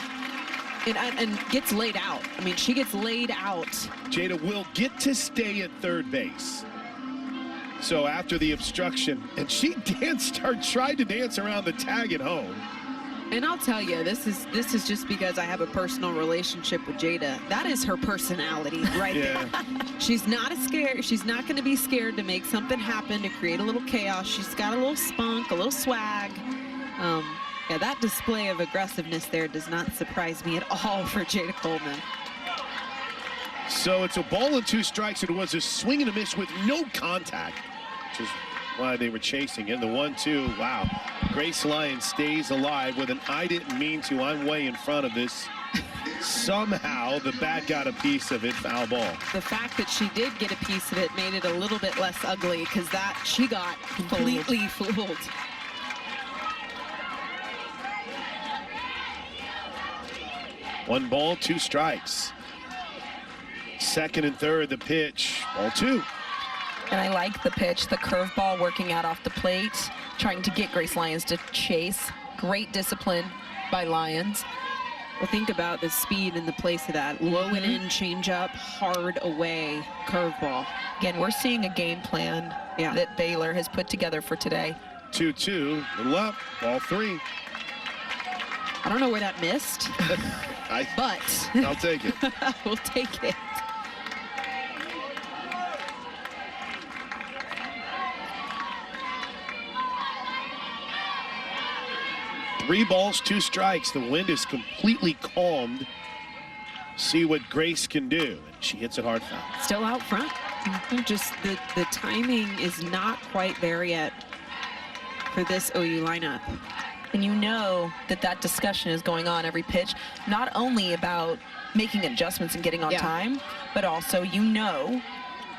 And gets laid out. I mean, she gets laid out. Jada will get to stay at third base. So after the obstruction, and she tried to dance around the tag at home. And I'll tell you, this is just because I have a personal relationship with Jada. That is her personality right there. She's not going to be scared to make something happen, to create a little chaos. She's got a little spunk, a little swag. Yeah, that display of aggressiveness there does not surprise me at all for Jada Coleman. So it's a ball and 2 strikes. It was a swing and a miss with no contact, which is why they were chasing it. The 1-2, wow. Grace Lyons stays alive with an "I didn't mean to, I'm way in front of this." Somehow the bat got a piece of it, foul ball. The fact that she did get a piece of it made it a little bit less ugly, because that she got completely fooled. One ball, 2 strikes. Second and third, the pitch, ball 2. And I like the pitch, the curveball working out off the plate, trying to get Grace Lyons to chase. Great discipline by Lyons. Well, think about the speed in the place of that. Low and in, change up, hard away, curveball. Again, we're seeing a game plan that Baylor has put together for today. 2-2, little up, ball 3. I don't know where that missed, but I'll take it. We'll take it. Three balls, 2 strikes. The wind is completely calmed. See what Grace can do. And she hits it hard foul. Still out front. Just the timing is not quite there yet for this OU lineup. And you know that discussion is going on every pitch, not only about making adjustments and getting on time, but also,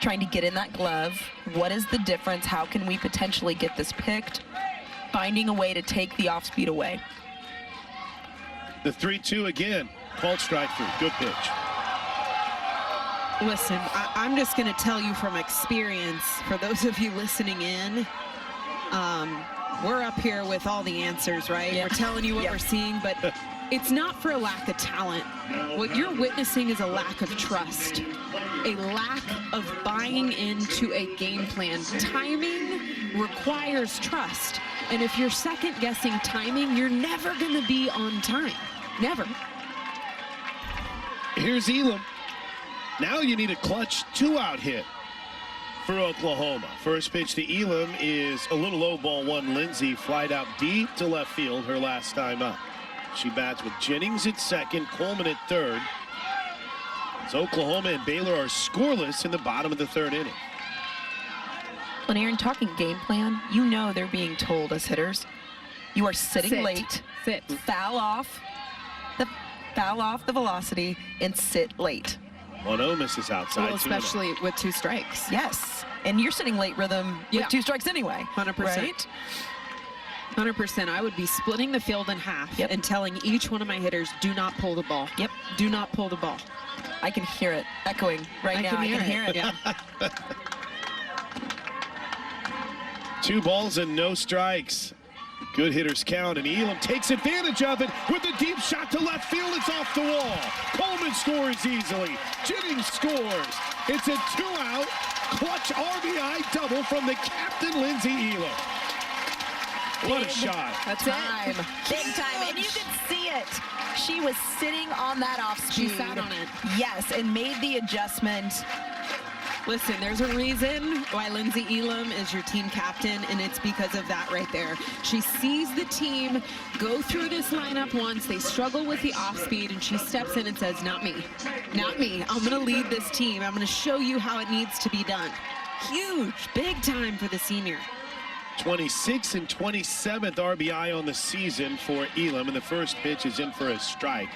trying to get in that glove. What is the difference? How can we potentially get this picked? Finding a way to take the off speed away. The 3-2 again. Called strike 3. Good pitch. Listen, I'm just going to tell you from experience, for those of you listening in, we're up here with all the answers, right? We're telling you what we're seeing, but it's not for a lack of talent. What you're witnessing is a lack of trust, a lack of buying into a game plan. Timing requires trust. And if you're second guessing timing, you're never going to be on time. Never. Here's Elam. Now you need a clutch 2-out hit for Oklahoma. First pitch to Elam is a little low ball 1. Lindsay flied out deep to left field her last time up. She bats with Jennings at second, Coleman at third. As Oklahoma and Baylor are scoreless in the bottom of the 3rd inning. When Aaron, talking game plan, they're being told as hitters, you are sitting late, foul off the velocity, and sit late. 1-0 misses outside. Well, especially with 2 strikes. Yes, and you're sitting late rhythm with 2 strikes anyway. 100%. Right? 100%. I would be splitting the field in half and telling each one of my hitters, do not pull the ball. Do not pull the ball. I can hear it echoing right now. I can hear it. Yeah. 2 balls and no strikes. Good hitters count, and Elam takes advantage of it with a deep shot to left field. It's off the wall. Coleman scores easily. Jennings scores. It's a 2-out clutch RBI double from the captain, Lindsay Elam. What a shot. That's time. Big time. And you can see it. She was sitting on that off speed. She sat on it. Yes, and made the adjustment. Listen, there's a reason why Lindsay Elam is your team captain, and it's because of that right there. She sees the team go through this lineup once. They struggle with the off speed, and she steps in and says, not me. Not me. I'm going to lead this team. I'm going to show you how it needs to be done. Huge, big time for the senior. 26th and 27th RBI on the season for Elam, and the first pitch is in for a strike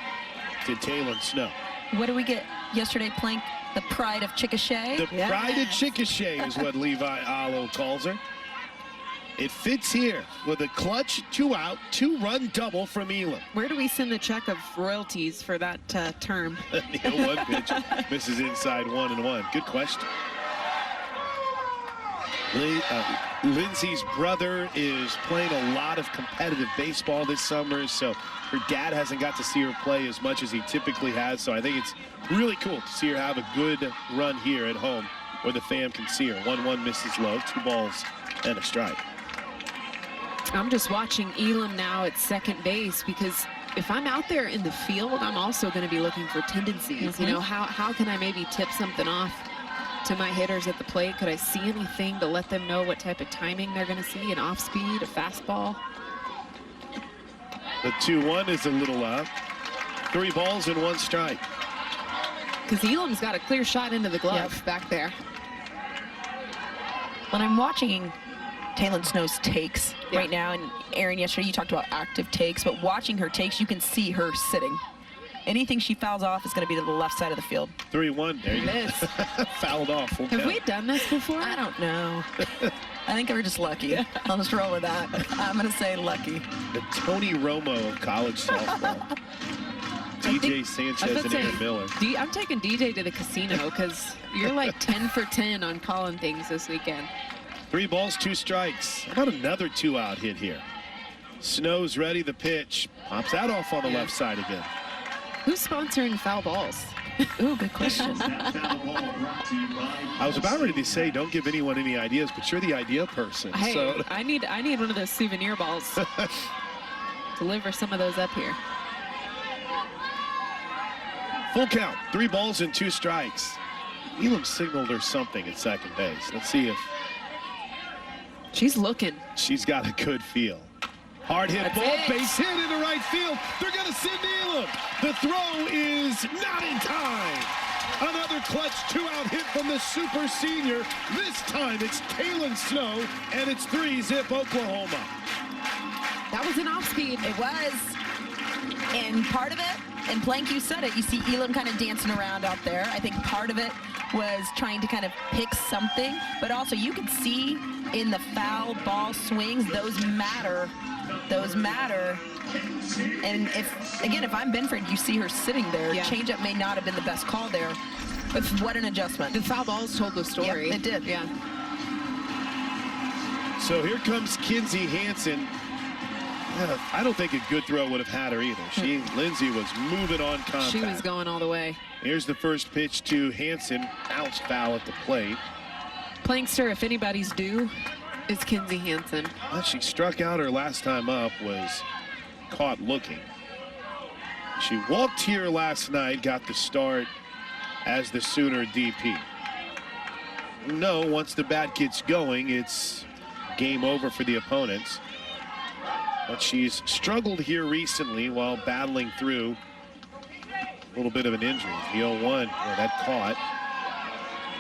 to Taylor Snow. What do we get yesterday, Plank? The pride of Chickasha? The pride of Chickasha is what Levi Allo calls her. It fits here with a clutch 2-out, 2-run double from Elam. Where do we send the check of royalties for that term? The 0-1 pitch misses inside 1-1. Good question. Lindsay's brother is playing a lot of competitive baseball this summer, so her dad hasn't got to see her play as much as he typically has, so I think it's really cool to see her have a good run here at home where the fam can see her. 1-1 misses low, 2 balls and a strike. I'm just watching Elam now at second base, because if I'm out there in the field, I'm also going to be looking for tendencies. You know, how can I maybe tip something off to my hitters at the plate? Could I see anything to let them know what type of timing they're going to see? An off speed, a fastball? The 2-1 is a little up. 3 balls and 1 strike. Because Elam's got a clear shot into the glove back there. When I'm watching Taylon Snow's takes right now, and Aaron, yesterday you talked about active takes, but watching her takes, you can see her sitting. Anything she fouls off is going to be to the left side of the field. 3-1. There you go. Fouled off. Have we done this before? I don't know. I think we're just lucky. I'll just roll with that. I'm going to say lucky. The Tony Romo of college softball. DJ Sanchez and Aaron Miller. I'm taking DJ to the casino, because you're like 10 for 10 on calling things this weekend. 3 balls, 2 strikes. How about another 2-out hit here? Snow's ready. The pitch pops that off on the left side again. Who's sponsoring foul balls? Ooh, good question. I was about ready to say, don't give anyone any ideas, but you're the idea person. Hey, so. I need one of those souvenir balls. Deliver some of those up here. Full count, 3 balls and 2 strikes. Elam signaled her something at second base. Let's see if she's looking. She's got a good feel. Hard hit ball, base hit into right field. They're going to send Elam. The throw is not in time. Another clutch 2-out hit from the super senior. This time it's Taylon Snow, and it's 3-zip Oklahoma. That was an off speed. It was. And part of it, and Plank, you said it, you see Elam kind of dancing around out there. I think part of it was trying to kind of pick something, but also you could see in the foul ball swings, those matter. Those matter. And if I'm Benford, you see her sitting there. Changeup may not have been the best call there, but what an adjustment. The foul balls told the story. Yep, it did. Yeah. So here comes Kinsey Hansen. I don't think a good throw would have had her either. Lindsay was moving on contact. She was going all the way. Here's the first pitch to Hansen. Bounce foul at the plate. Plankster, if anybody's due, is Kinsey Hansen. Well, she struck out her last time up, was caught looking. She walked here last night, got the start as the Sooner DP. No, once the bat gets going, it's game over for the opponents. But she's struggled here recently while battling through a little bit of an injury. The 0-1, well, that caught.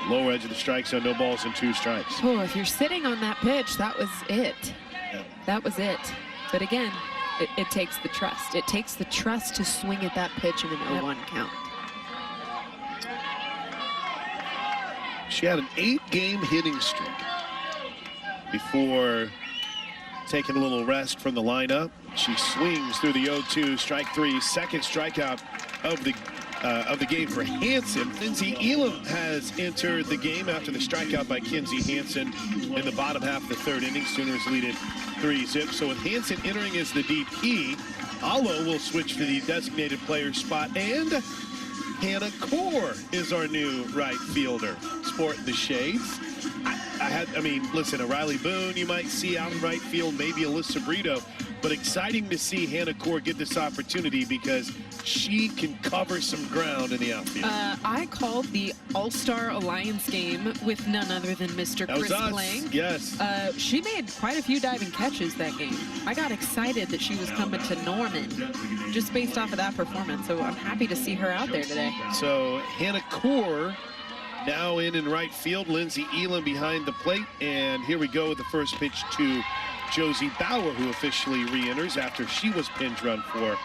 Lower edge of the strike zone, no balls and 2 strikes. Oh, if you're sitting on that pitch, that was it. Yeah. That was it. But again, it takes the trust. It takes the trust to swing at that pitch in an 0-1 count. She had an 8-game hitting streak before taking a little rest from the lineup. She swings through the 0-2, strike 3, second strikeout of the game for Hansen. Lindsay Elam has entered the game after the strikeout by Kinsey Hansen in the bottom half of the 3rd inning. Sooners lead it 3-zip. So with Hansen entering as the DP, Allo will switch to the designated player spot, and Hannah Core is our new right fielder, sporting the shades. I mean, listen, a Riley Boone you might see out in right field, maybe Alyssa Brito, but exciting to see Hannah Core get this opportunity because she can cover some ground in the outfield. I called the All-Star Alliance game with none other than Mr. Chris Plank. Yes. She made quite a few diving catches that game. I got excited that she was coming to Norman just based off of that performance, so I'm happy to see her out there today. So Hannah Core now in right field. Lindsay Elam behind the plate, and here we go with the first pitch to Josie Bauer, who officially re-enters after she was pinch run for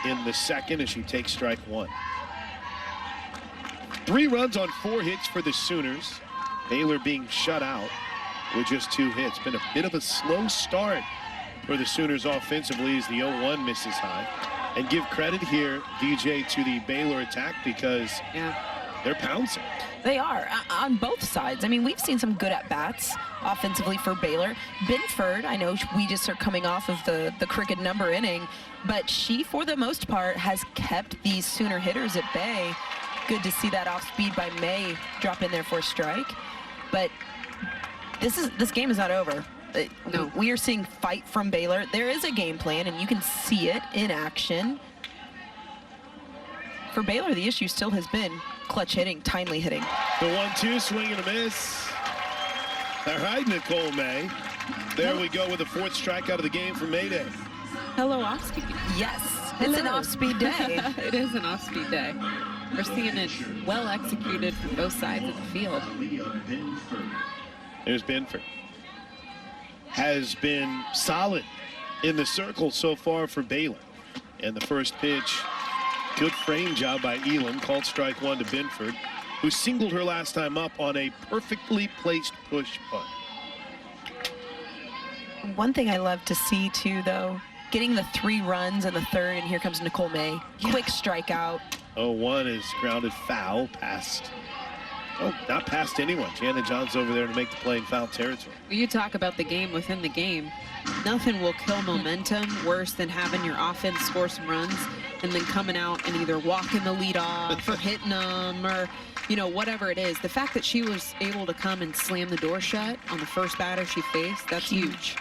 in the 2nd as she takes strike 1. 3 runs on 4 hits for the Sooners. Baylor being shut out with just 2 hits. Been a bit of a slow start for the Sooners offensively as the 0-1 misses high. And give credit here, DJ, to the Baylor attack because they're pouncing. They are on both sides. I mean, we've seen some good at-bats offensively for Baylor. Binford, I know we just are coming off of the crooked number inning, but she, for the most part, has kept these Sooner hitters at bay. Good to see that off-speed by May drop in there for a strike. But this game is not over. No. We are seeing fight from Baylor. There is a game plan, and you can see it in action. For Baylor, the issue still has been clutch hitting, timely hitting. The 1-2, swing and a miss. All right, Nicole May. There we go with the 4th strikeout of the game for Mayday. Hello, off-speed. Yes, it's an Hello. off-speed day. It is an off-speed day. We're seeing it well executed from both sides of the field. There's Binford. Has been solid in the circle so far for Baylor. And the first pitch, good frame job by Elam, called strike 1 to Binford, who singled her last time up on a perfectly placed push putt. One thing I love to see too, though, getting the 3 runs in the 3rd, and here comes Nicole May. Quick strikeout. 0-1 is grounded foul past. Oh, not past anyone. Janet John's over there to make the play in foul territory. You talk about the game within the game. Nothing will kill momentum worse than having your offense score some runs and then coming out and either walking the lead off or hitting them or, you know, whatever it is. The fact that she was able to come and slam the door shut on the first batter she faced, that's huge.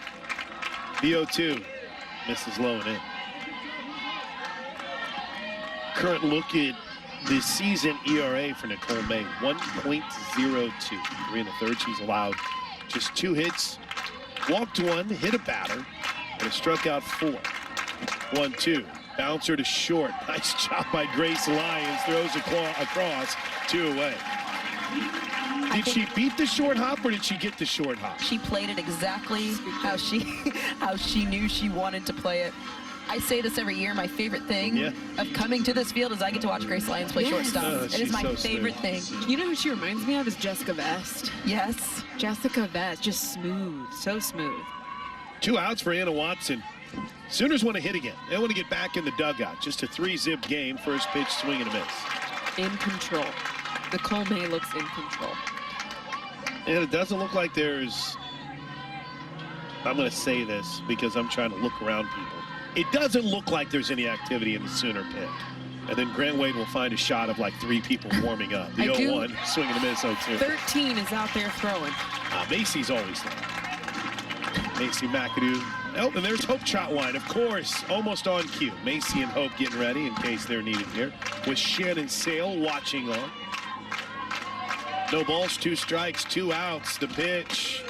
The 0-2 misses low and in. Current look at the season ERA for Nicole May, 1.02. 3 1/3. She's allowed just 2 hits, walked 1, hit a batter, and struck out 4. 1-2. Bouncer to short. Nice job by Grace Lyons. Throws across, 2 away. Did she beat the short hop or did she get the short hop? She played it exactly how she knew she wanted to play it. I say this every year. My favorite thing of coming to this field is I get to watch Grace Lyons play shortstop. It is my favorite thing. You know who she reminds me of is Jessica Vest. Yes. Jessica Vest, just smooth, so smooth. 2 outs for Anna Watson. Sooners want to hit again. They want to get back in the dugout. Just a 3-zip game. First pitch, swing and a miss. In control. Nicole May looks in control. And it doesn't look like there's, I'm going to say this because I'm trying to look around people. It doesn't look like there's any activity in the Sooner pit. And then Grant Wade will find a shot of like 3 people warming up. The 0-1, swing and a miss, 0-2. 13 is out there throwing. Macy's always there. Macy McAdoo. Oh, and there's Hope Trotwine, of course, almost on cue. Macy and Hope getting ready in case they're needed here. With Shannon Sale watching on. No balls, 2 strikes, 2 outs. The pitch.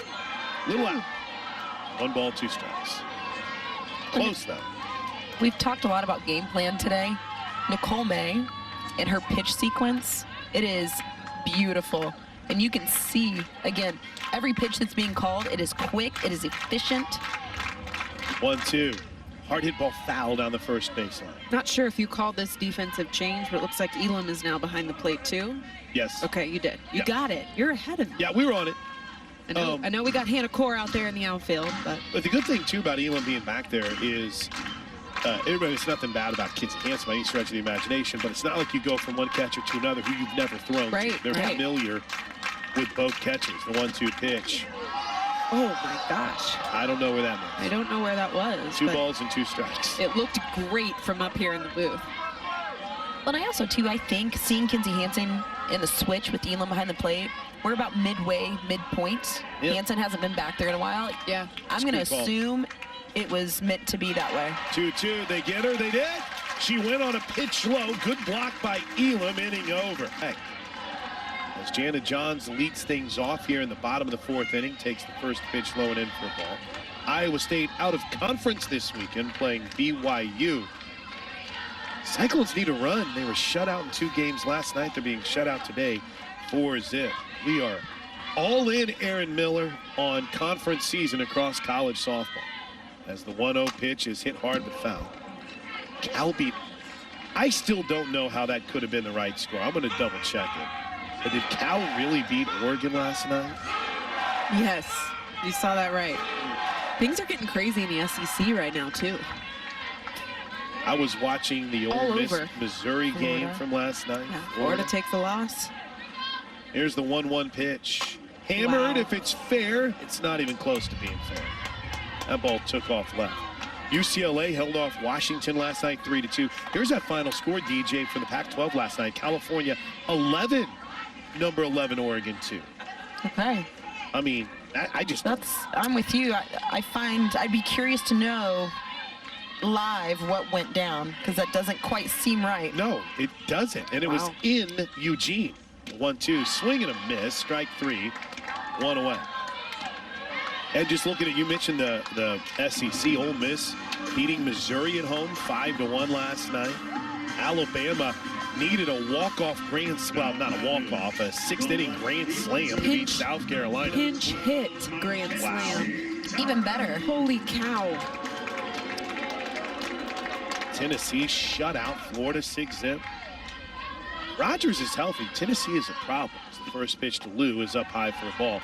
Little out. 1 ball, 2 strikes. Close though. We've talked a lot about game plan today. Nicole May and her pitch sequence, it is beautiful. And you can see, again, every pitch that's being called, it is quick, it is efficient. 1-2. Hard hit ball foul down the first baseline. Not sure if you called this defensive change, but it looks like Elam is now behind the plate too. Yes. Okay, you did. You got it. You're ahead of me. Yeah, we were on it. I know we got Hannah Core out there in the outfield, but the good thing too about Elam being back there is it's nothing bad about kids' hands by any stretch of the imagination, but it's not like you go from one catcher to another who you've never thrown to. They're familiar with both catches. The 1-2 pitch. Oh my gosh. I don't know where that was. I don't know where that was. 2 balls and 2 strikes. It looked great from up here in the booth. But I also, too, I think seeing Kinsey Hansen in the switch with Elam behind the plate, we're about midpoint. Yep. Hansen hasn't been back there in a while. Yeah. I'm going to assume it was meant to be that way. 2-2. They get her. They did. She went on a pitch low. Good block by Elam, inning over. Hey. As Janet Johns leads things off here in the bottom of the 4th inning, takes the first pitch low and in for a ball. Iowa State out of conference this weekend playing BYU. Cyclones need a run. They were shut out in 2 games last night. They're being shut out today, 4-zip. We are all in, Aaron Miller, on conference season across college softball. As the 1-0 pitch is hit hard but foul. Cal beat. I still don't know how that could have been the right score. I'm going to double check it. But did Cal really beat Oregon last night? Yes, you saw that right. Things are getting crazy in the SEC right now, too. I was watching the Ole Miss Missouri game from last night. Yeah, Florida takes the loss. Here's the 1-1 pitch. Hammered. Wow. If it's fair, it's not even close to being fair. That ball took off left. UCLA held off Washington last night 3-2. Here's that final score, DJ, for the Pac-12 last night. California 11, number 11 Oregon 2. Okay. I mean, I'm with you. I'd be curious to know live what went down, because that doesn't quite seem right. No, it doesn't. And it was in Eugene. 1-2, swing and a miss, strike 3, 1 away. And just looking at, you mentioned the SEC, Ole Miss beating Missouri at home 5-1 last night. Alabama needed a walk-off grand slam, not a walk-off, a 6th inning grand slam to beat South Carolina. Pinch hit grand slam. Even better. Holy cow. Tennessee shut out Florida 6-0. Rogers is healthy. Tennessee is a problem. The first pitch to Lou is up high for a ball.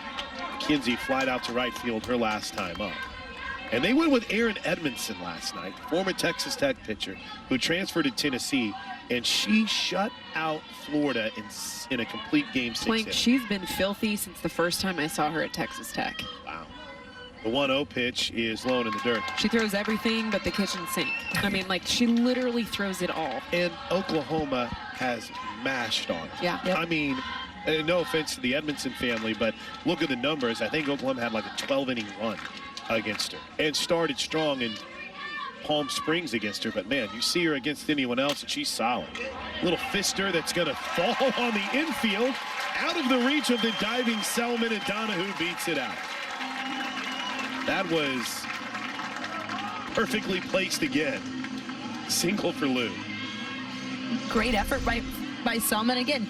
McKenzie flied out to right field her last time up. And they went with Aaron Edmondson last night, former Texas Tech pitcher who transferred to Tennessee, and she shut out Florida in a complete game 6. She's been filthy since the first time I saw her at Texas Tech. Wow. The 1-0 pitch is low in the dirt. She throws everything but the kitchen sink. I mean, like, she literally throws it all. And Oklahoma has mashed on. Yeah. I mean, no offense to the Edmondson family, but look at the numbers. I think Oklahoma had like a 12-inning run against her and started strong in Palm Springs against her. But, man, you see her against anyone else, and she's solid. Little fister that's going to fall on the infield, out of the reach of the diving Selman, and Donahue beats it out. That was perfectly placed again. Single for Lou. Great effort by Selman. Again,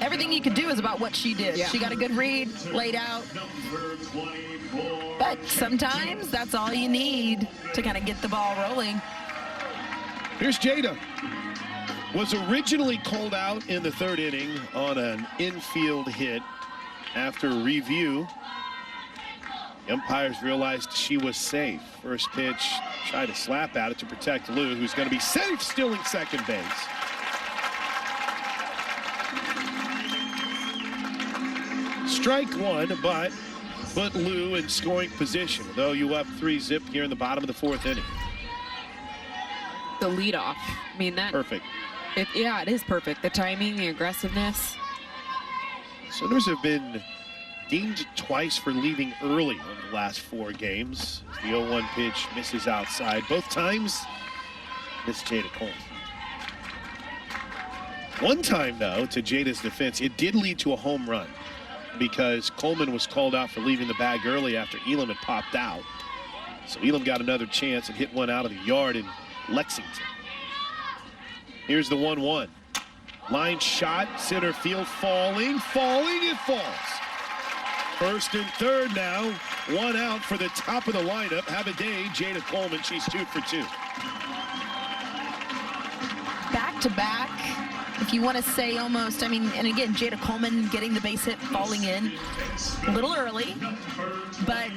everything you could do is about what she did. Yeah. She got a good read, laid out. But sometimes that's all you need to kind of get the ball rolling. Here's Jada. Was originally called out in the 3rd inning on an infield hit. After review, the umpires realized she was safe. First pitch, tried to slap at it to protect Lou, who's going to be safe, stealing second base. Strike 1, but put Lou in scoring position, though you up 3-0 here in the bottom of the 4th inning. The leadoff. I mean, that. Perfect. Yeah, it is perfect. The timing, the aggressiveness. Sooners have been deemed twice for leaving early over the last 4 games. The 0-1 pitch misses outside. Both times, miss Jada Coleman. One time, though, to Jada's defense, it did lead to a home run because Coleman was called out for leaving the bag early after Elam had popped out. So Elam got another chance and hit one out of the yard in Lexington. Here's the 1-1. Line shot, center field, falling, it falls. First and third now, 1 out for the top of the lineup. Have a day, Jada Coleman. She's 2 for 2. Back to back, if you want to say almost, I mean, and again, Jada Coleman getting the base hit, falling in a little early, but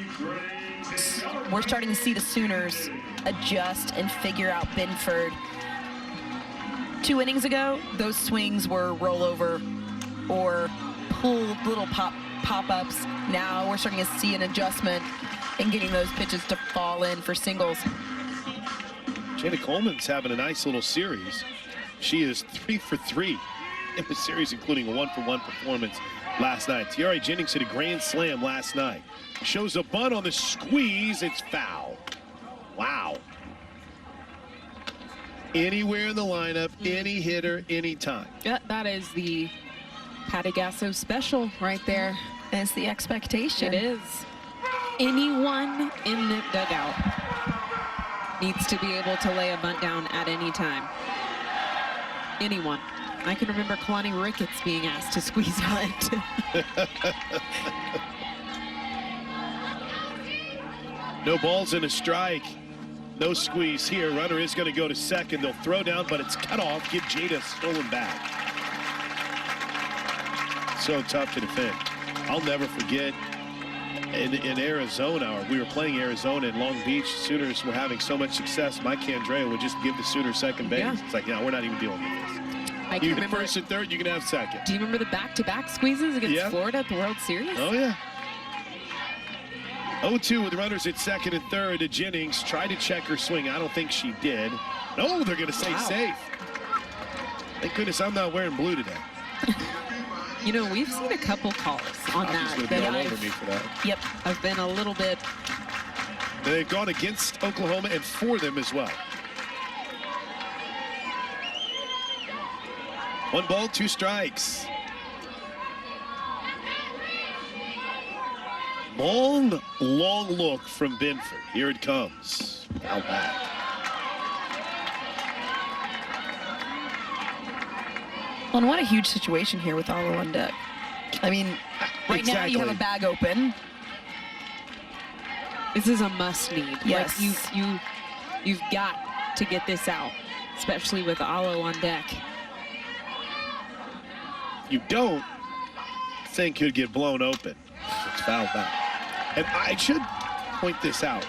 we're starting to see the Sooners adjust and figure out Binford. 2 innings ago, those swings were rollover or pulled little pop-ups. Now we're starting to see an adjustment and getting those pitches to fall in for singles. Jada Coleman's having a nice little series. She is 3 for 3 in the series, including a 1-for-1 performance last night. Tiare Jennings hit a grand slam last night. Shows a bunt on the squeeze. It's foul. Wow. Anywhere in the lineup, any hitter, anytime. Yeah, that is the Patty Gasso special right there. It's the expectation. It is. Anyone in the dugout needs to be able to lay a bunt down at any time. Anyone. I can remember Kalani Ricketts being asked to squeeze bunt. No balls and a strike. No squeeze here. Runner is going to go to second. They'll throw down, but it's cut off. Give Jada stolen back. So tough to defend. I'll never forget in Arizona, we were playing Arizona in Long Beach. Sooners were having so much success. Mike Candrea would just give the Sooners second base. Yeah. It's like, no, we're not even dealing with this. I can You get remember. first and third, you can have second. Do you remember the back-to-back squeezes against Yeah. Florida at the World Series? Oh, yeah. 0-2 with runners at second and third to Jennings. Tried to check her swing. I don't think she did. No, they're going to say Wow. safe. Thank goodness I'm not wearing blue today. You know, we've seen a couple calls on She's that. going to be all I've- over me for that. Yep. I've been a little bit. They've gone against Oklahoma and for them as well. 1 ball, 2 strikes. Long look from Binford. Here it comes. Foul back. Well, and what a huge situation here with Alo on deck. I mean, right now you have a bag open. This is a must-need. Yes. Like you've got to get this out, especially with Alo on deck. You don't think could get blown open. It's foul back. And I should point this out.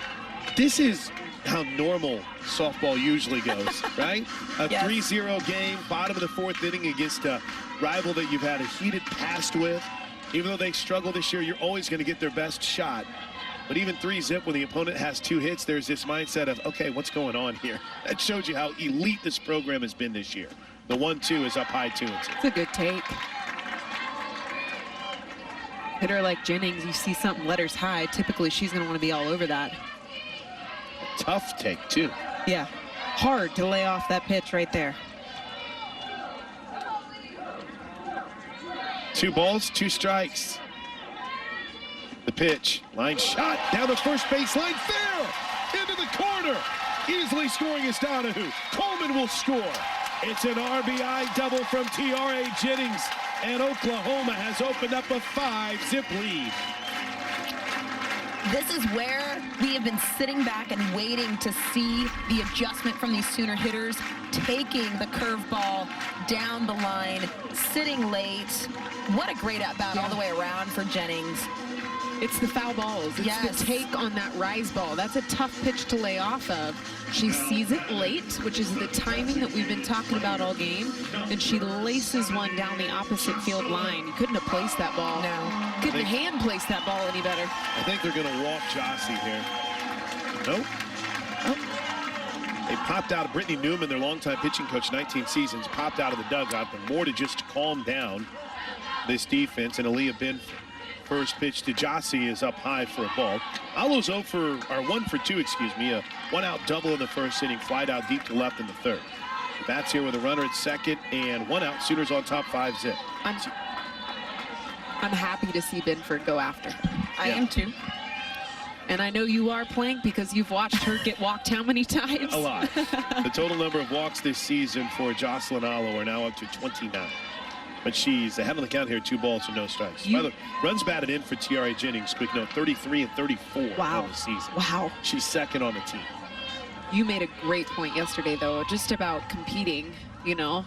This is how normal softball usually goes, right? A Yes. 3-0 game, bottom of the 4th inning against a rival that you've had a heated past with. Even though they struggle this year, you're always going to get their best shot. But even 3-zip when the opponent has 2 hits, there's this mindset of, okay, what's going on here? That shows you how elite this program has been this year. The 1-2 is up high 2-2. It's a good take. Hitter like Jennings, you see something letters high, typically she's going to want to be all over that. Tough take, too. Yeah, hard to lay off that pitch right there. 2 balls, 2 strikes. The pitch, line shot, down the first baseline, fair, into the corner. Easily scoring is Donahue. Coleman will score. It's an RBI double from T.R.A. Jennings, and Oklahoma has opened up a 5-zip lead. This is where we have been sitting back and waiting to see the adjustment from these Sooner hitters, taking the curveball down the line, sitting late. What a great at-bat all the way around for Jennings. It's the foul balls. It's Yes. the take on that rise ball. That's a tough pitch to lay off of. She sees it late, which is the timing that we've been talking about all game, and she laces one down the opposite field line. You couldn't have placed that ball. No. Couldn't hand place that ball any better. I think they're going to walk Jossie here. Nope. They popped out of Brittany Newman, their longtime pitching coach, 19 seasons, popped out of the dugout, but more to just calm down this defense. And Aaliyah Binford. First pitch to Jossie is up high for a ball. Alo's 1 for 2, excuse me. A 1-out double in the first inning, flied out deep to left in the 3rd. Bats here with a runner at second and 1 out. Sooners on top 5-zip. I'm happy to see Binford go after. I am too. And I know you are, Plank, because you've watched her get walked how many times? A lot. The total number of walks this season for Jocelyn Alo are now up to 29. But she's ahead on the count here, 2 balls and no strikes. By the way, runs batted in for T.R.A. Jennings, quick note, 33 and 34 on the season. Wow. She's second on the team. You made a great point yesterday, though, just about competing, you know.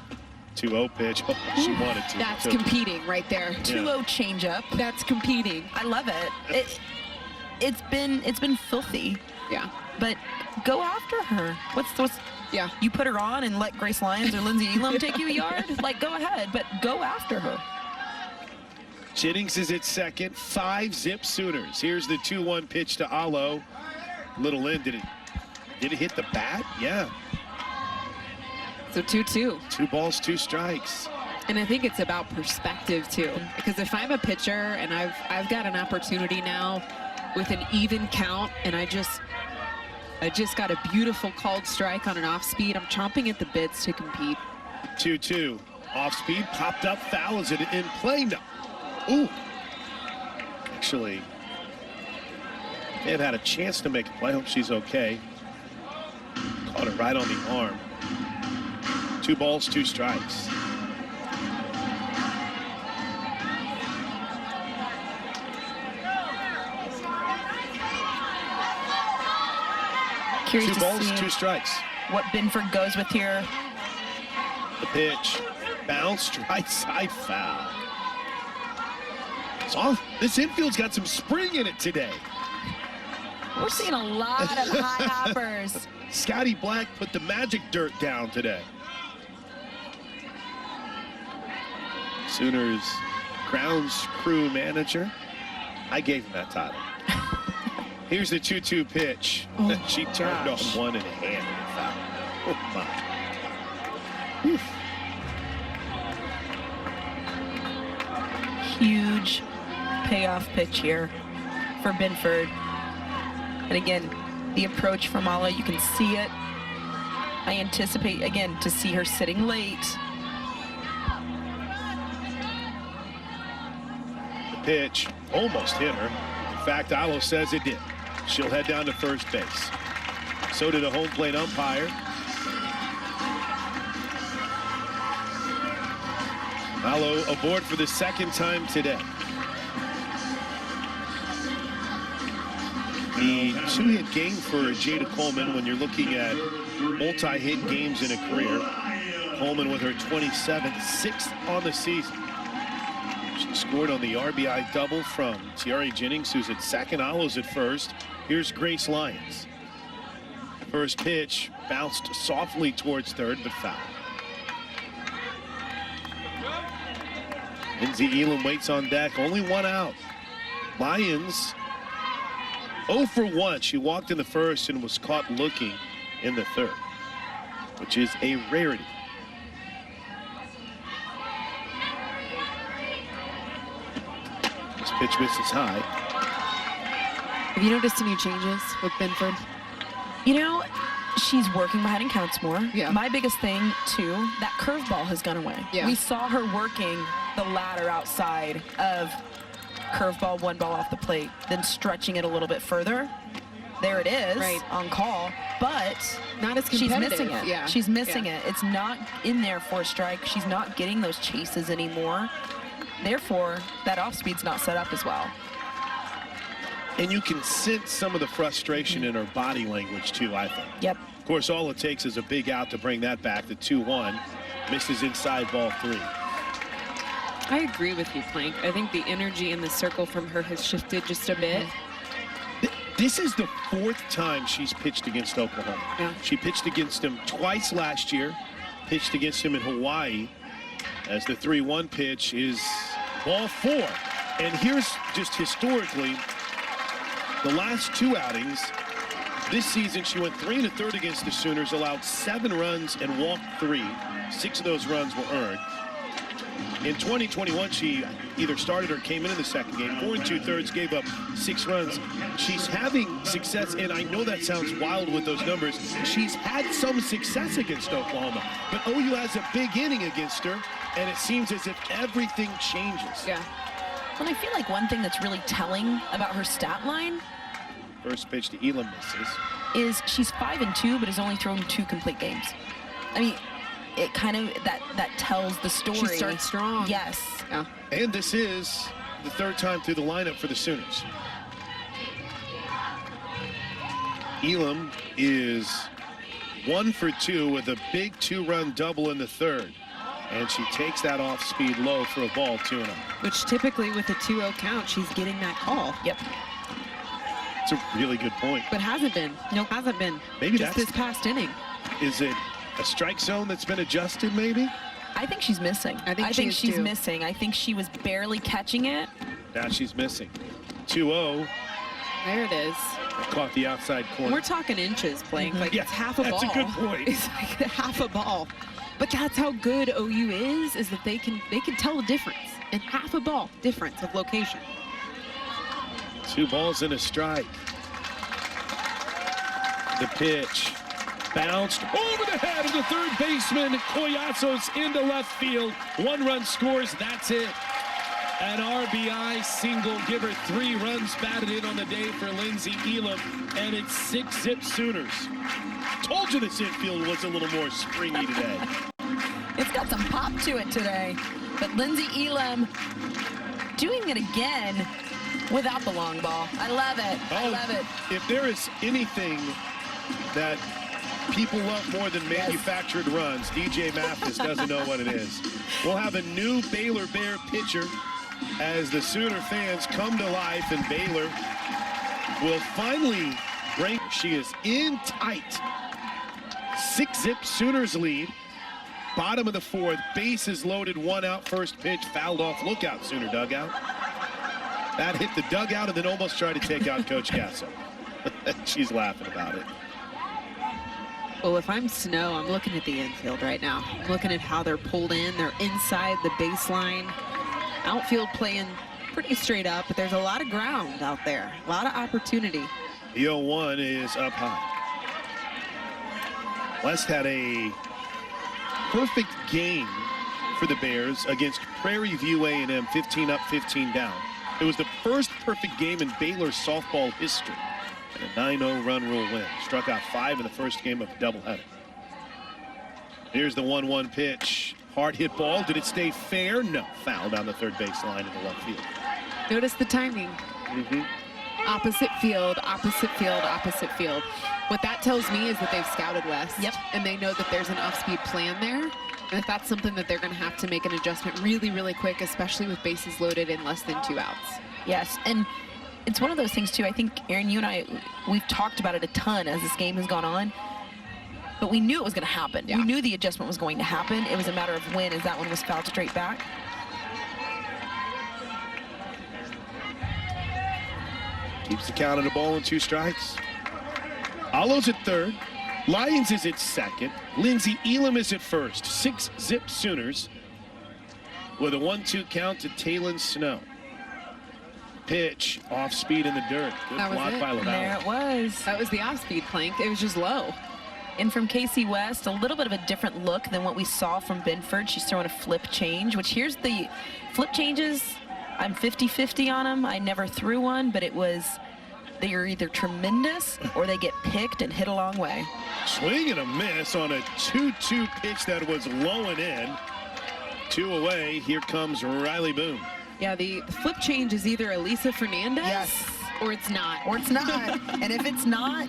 2-0 pitch. Oh, she wanted to. That's So- competing right there. 2-0 changeup. That's competing. I love it. It's been filthy, Yeah. but go after her. What's Yeah. you put her on and let Grace Lyons or Lindsay Elam take you a yard? Like, go ahead, but go after her. Jennings is at second, 5-zip Sooners. Here's the 2-1 pitch to Alo. Little in, did it hit the bat? Yeah. So 2-2. 2 balls, 2 strikes. And I think it's about perspective too, because if I'm a pitcher and I've got an opportunity now with an even count, and I just got a beautiful called strike on an off speed, I'm chomping at the bits to compete. 2-2. Off speed, popped up, foul. Is it in play? No. Ooh. Actually, they had a chance to make a play. I hope she's okay. Caught it right on the arm. 2 balls, 2 strikes. Curious 2 to balls, see 2 strikes. what Binford goes with here. The pitch, bounced right side, foul. So this infield's got some spring in it today. We're seeing a lot of high hoppers. Scotty Black put the magic dirt down today. Sooners grounds crew manager. I gave him that title. Here's the 2-2 pitch. Oh, she turned on one and a hand and foul. Oh my. Oof. Huge payoff pitch here for Binford. And again, the approach from Ala, you can see it. I anticipate, again, to see her sitting late. The pitch almost hit her. In fact, Alo says it did. She'll head down to first base. So did a home plate umpire. Alo aboard for the second time today. The two-hit game for Jada Coleman when you're looking at multi-hit games in a career. Coleman with her 27th, 6th on the season. She scored on the RBI double from Tiare Jennings, who's at second. Alo's at first. Here's Grace Lyons. First pitch bounced softly towards third, but foul. Lindsey Elam waits on deck. Only one out. Lyons 0 for 1. She walked in the first and was caught looking in the third, which is a rarity. This pitch misses high. Have you noticed any changes with Binford? You know, she's working behind and counts more. Yeah. My biggest thing, too, that curveball has gone away. Yeah. We saw her working the ladder outside of curveball, one ball off the plate, then stretching it a little bit further. There it is, right on call, but not as she's competitive. missing it. Yeah. She's missing it. It's not in there for a strike. She's not getting those chases anymore. Therefore, that off speed's not set up as well. And you can sense some of the frustration in her body language, too, I think. Yep. Of course, all it takes is a big out to bring that back to 2-1. Misses inside ball 3. I agree with you, Plank. I think the energy in the circle from her has shifted just a bit. This is the 4th time she's pitched against Oklahoma. Yeah. She pitched against them twice last year, pitched against him in Hawaii, as the 3-1 pitch is ball 4. And here's just historically, the last 2 outings, this season she went 3 1/3 against the Sooners, allowed 7 runs and walked 3. 6 of those runs were earned. In 2021, she either started or came in the second game. 4 2/3, gave up 6 runs. She's having success, and I know that sounds wild with those numbers. She's had some success against Oklahoma, but OU has a big inning against her, and it seems as if everything changes. Yeah. And I feel like one thing that's really telling about her stat line First pitch to Elam misses. is she's 5-2, but has only thrown 2 complete games. I mean, it kind of, that tells the story. She starts strong. Yes. Yeah. And this is the 3rd time through the lineup for the Sooners. Elam is 1 for 2 with a big 2-run double in the 3rd. And she takes that off-speed low for a ball, 2-0. Which typically with a 2-0 count, she's getting that call. Yep. It's a really good point. But hasn't been. Nope. Hasn't been. Maybe just that's this past inning. Is it a strike zone that's been adjusted, maybe? I think she's missing. I think she's too. missing. I think she was barely catching it. Now she's missing. 2-0. There it is. Caught the outside corner. We're talking inches, Plank. Like Yeah, it's half a ball. that's a good point. It's like half a ball. But that's how good OU is that they can tell the difference in half a ball difference of location. 2 balls and a strike. The pitch bounced over the head of the 3rd baseman. Collazo's into left field. 1 run scores. That's it. An RBI single. Give her 3 runs batted in on the day for Lindsey Elam. And it's 6-zip Sooners. Told you this infield was a little more springy today. It's got some pop to it today. But Lindsey Elam doing it again without the long ball. I love it. I love it. If there is anything that people love more than manufactured runs, DJ Mathis doesn't know what it is. We'll have a new Baylor Bear pitcher as the Sooner fans come to life, and Baylor will finally break. She is in tight. 6-zip Sooners lead. bottom of the fourth. Bases loaded, one out, first pitch, fouled off. Look out, Sooner dugout. That hit the dugout and then almost tried to take out Coach Gasso. She's laughing about it. Well, if I'm Snow, I'm looking at the infield right now. I'm looking at how they're pulled in. They're inside the baseline. Outfield playing pretty straight up, but there's a lot of ground out there. A lot of opportunity. The 0-1 is up high. West had a perfect game for the Bears against Prairie View A&M, 15 up, 15 down. It was the first perfect game in Baylor softball history. And a 9-0 run rule win. Struck out 5 in the first game of a doubleheader. Here's the 1-1 pitch. Hard hit ball. Did it stay fair? No. Foul down the third baseline in the left field. Notice the timing. Opposite field, opposite field, opposite field. What that tells me is that they've scouted West. Yep. And they know that there's an off-speed plan there. And if that's something that they're going to have to make an adjustment really, really quick, especially with bases loaded in less than 2 outs. Yes, and it's one of those things, too. I think, Aaron, you and I, we've talked about it a ton as this game has gone on. But we knew it was going to happen. Yeah. We knew the adjustment was going to happen. It was a matter of when, as that one was fouled straight back. Keeps the count on the ball and 2 strikes. Alo's at third. Lyons is at second. Lindsey Elam is at first. 6-zip Sooners with a 1-2 count to Taylon Snow. Pitch off speed in the dirt. Good That was block it. by LaValle. There it was. That was the off-speed plank. It was just low. And from Casey West, a little bit of a different look than what we saw from Binford. She's throwing a flip change, which here's the flip changes. I'm 50-50 on them. I never threw one, but it was, they are either tremendous or they get picked and hit a long way. Swing and a miss on a 2-2 pitch that was low and in. 2 away. Here comes Riley Boone. Yeah, the flip change is either Elisa Fernandez or it's not. Or it's not. And if it's not,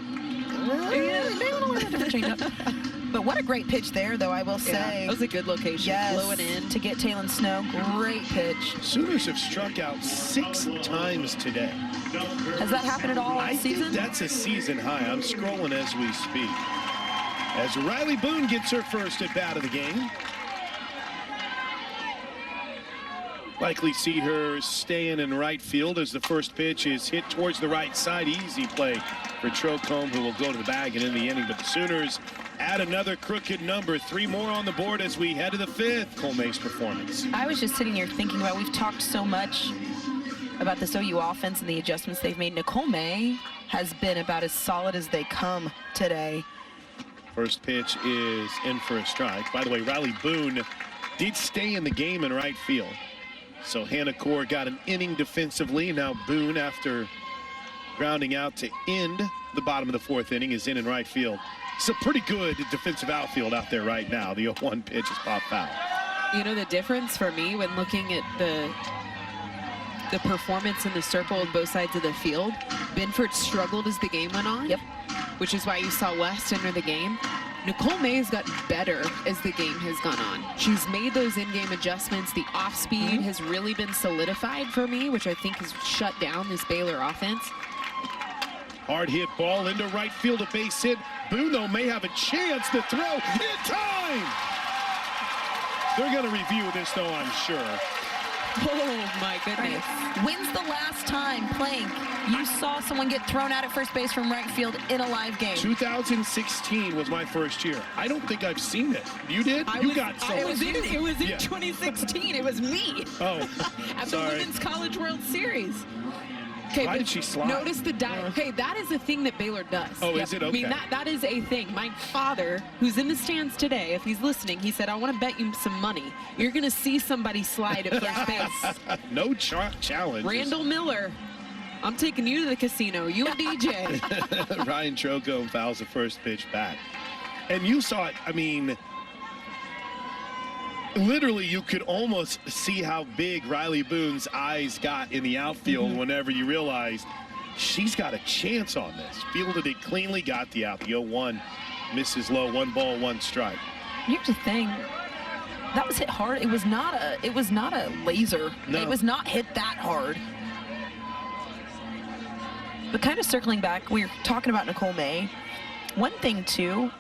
but what a great pitch there, though, I will say. Yeah, that was a good location. Yes, Blowing in. to get Taylon Snow. Great pitch. Sooners have struck out 6 times today. Has that happened at all I this season? think that's a season high. I'm scrolling as we speak. As Riley Boone gets her first at bat of the game. Likely see her staying in right field as the first pitch is hit towards the right side. Easy play for Trocombe, who will go to the bag and end the inning. But the Sooners add another crooked number. 3 more on the board as we head to the 5th. Cole May's performance. I was just sitting here thinking about, we've talked so much about this OU offense and the adjustments they've made. Nicole May has been about as solid as they come today. First pitch is in for a strike. By the way, Riley Boone did stay in the game in right field. So Hannah Core got an inning defensively. Now Boone, after grounding out to end the bottom of the 4th inning, is in right field. It's a pretty good defensive outfield out there right now. The 0-1 pitch is popped out. You know the difference for me when looking at the performance in the circle on both sides of the field? Binford struggled as the game went on. Yep. Which is why you saw West enter the game. Nicole May has gotten better as the game has gone on. She's made those in-game adjustments. The off-speed has really been solidified for me, which I think has shut down this Baylor offense. Hard hit ball into right field, a base hit. Boone, though, may have a chance to throw in time. They're going to review this, though, I'm sure. Oh, my goodness. When's the last time, Plank, you saw someone get thrown out at first base from right field in a live game? 2016 was my first year. I don't think I've seen it. You did? You got someone. It was in Yeah. 2016. It was me. Oh, At the sorry. Women's College World Series. Okay, Why but did she slide? Notice the dive. Okay, that is a thing that Baylor does. Oh, is it? I mean, Okay. that is a thing. My father, who's in the stands today, if he's listening, he said, I want to bet you some money. You're going to see somebody slide at first base. No challenge. Randall Miller, I'm taking you to the casino. You and DJ. Ryan Trocombe fouls the first pitch back. And you saw it, I mean, literally you could almost see how big Riley Boone's eyes got in the outfield whenever you realized she's got a chance on this. Fielded it cleanly, got the out. The 0-1 misses low, 1 ball, 1 strike. Here's the thing. That was hit hard. It was not a laser. No. It was not hit that hard. But kind of circling back, we were talking about Nicole May. One thing, too,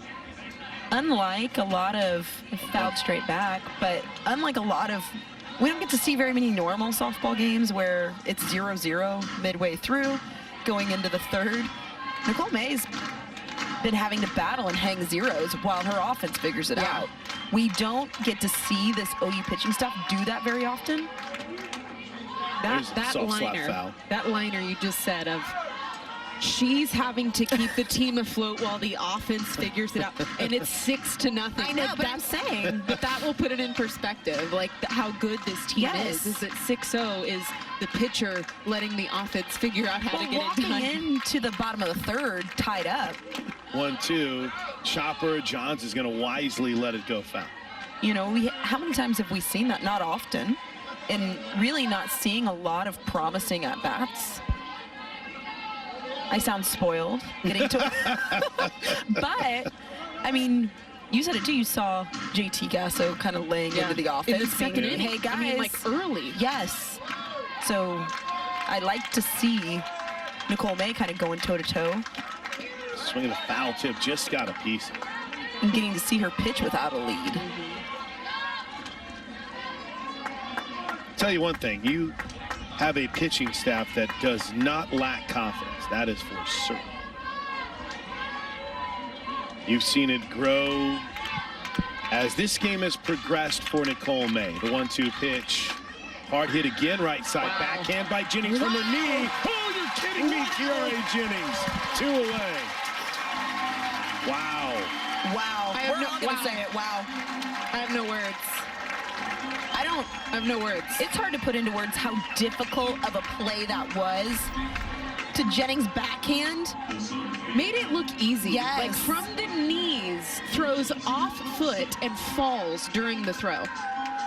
unlike a lot of fouled straight back, but unlike a lot of, we don't get to see very many normal softball games where it's 0-0 midway through, going into the third. Nicole May's been having to battle and hang zeros while her offense figures it out. We don't get to see this OU pitching stuff do that very often. That liner you just said of she's having to keep the team afloat while the offense figures it out, and it's 6-0. I know, like, but I'm saying. But that will put it in perspective, like how good this team is that 6-0 is the pitcher letting the offense figure out how to get it done. Walking into the bottom of the third, tied up. 1-2. Chopper. Johns is going to wisely let it go foul. You know, how many times have we seen that? Not often. And really not seeing a lot of promising at-bats. I sound spoiled getting to but, I mean, you said it too. You saw JT Gasso kind of laying into the offense. In the second inning. Hey, guys. I mean, like early. Yes. So I like to see Nicole May kind of going toe-to-toe. Swinging a foul tip, just got a piece. And getting to see her pitch without a lead. Tell you one thing, you have a pitching staff that does not lack confidence. That is for certain. You've seen it grow as this game has progressed for Nicole May. The 1-2 pitch. Hard hit again, right side. Backhand by Jennings from the knee. Oh, you're kidding me, Tiare Jennings. 2 away. Wow. Wow. We're not going to say it. Wow. I have no words. I have no words. It's hard to put into words how difficult of a play that was. To Jennings' backhand. Made it look easy. Yes. Like from the knees, throws off foot and falls during the throw.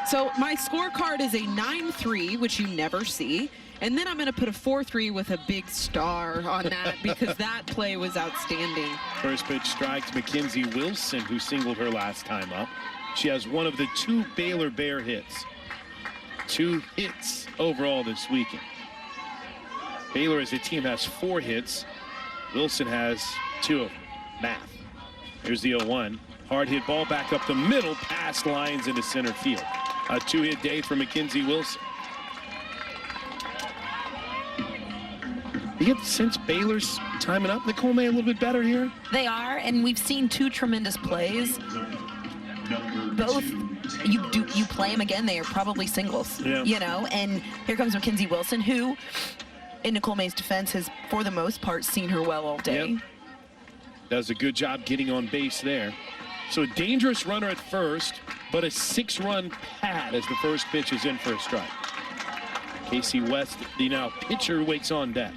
So my scorecard is a 9-3, which you never see. And then I'm going to put a 4-3 with a big star on that because that play was outstanding. First pitch strikes Mackenzie Wilson, who singled her last time up. She has one of the 2 Baylor Bear hits. 2 hits overall this weekend. Baylor as a team has 4 hits. Wilson has 2 of them. Math. Here's the 0-1. Hard hit ball back up the middle, past lines into center field. A 2-hit day for Mackenzie Wilson. You get the sense Baylor's timing up Nicole May a little bit better here? They are, and we've seen 2 tremendous plays. Both, you play them again, they are probably singles. Yeah. You know, and here comes Mackenzie Wilson, who, in Nicole May's defense, has, for the most part, seen her well all day. Yep. Does a good job getting on base there. So a dangerous runner at first, but a 6-run pad as the first pitch is in for a strike. Casey West, the now pitcher, waits on deck.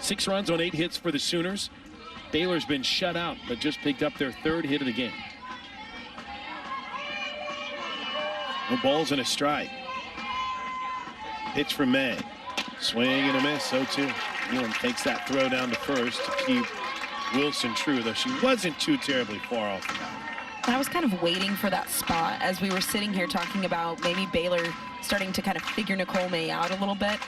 6 runs on 8 hits for the Sooners. Baylor's been shut out, but just picked up their 3rd hit of the game. No balls and a strike. Pitch for May. Swing and a miss, 0-2. Nealon takes that throw down to first to keep Wilson true, though she wasn't too terribly far off the bat. I was kind of waiting for that spot as we were sitting here talking about maybe Baylor starting to kind of figure Nicole May out a little bit.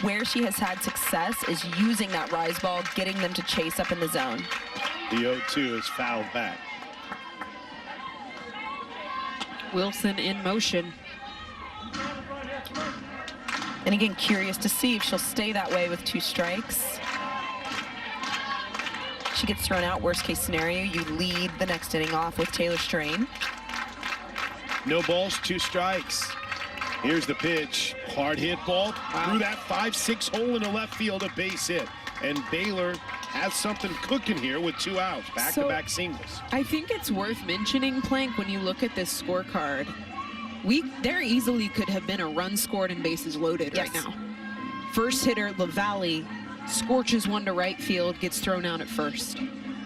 Where she has had success is using that rise ball, getting them to chase up in the zone. The 0-2 is fouled back. Wilson in motion. And again, curious to see if she'll stay that way with 2 strikes. She gets thrown out, worst case scenario, you lead the next inning off with Taylor Strain. No balls, 2 strikes. Here's the pitch. Hard hit ball through that 5-6 hole in the left field, a base hit. And Baylor has something cooking here with 2 outs, back-to-back singles. I think it's worth mentioning, Plank, when you look at this scorecard, there easily could have been a run scored and bases loaded right now. First hitter, LaValle, scorches one to right field, gets thrown out at first.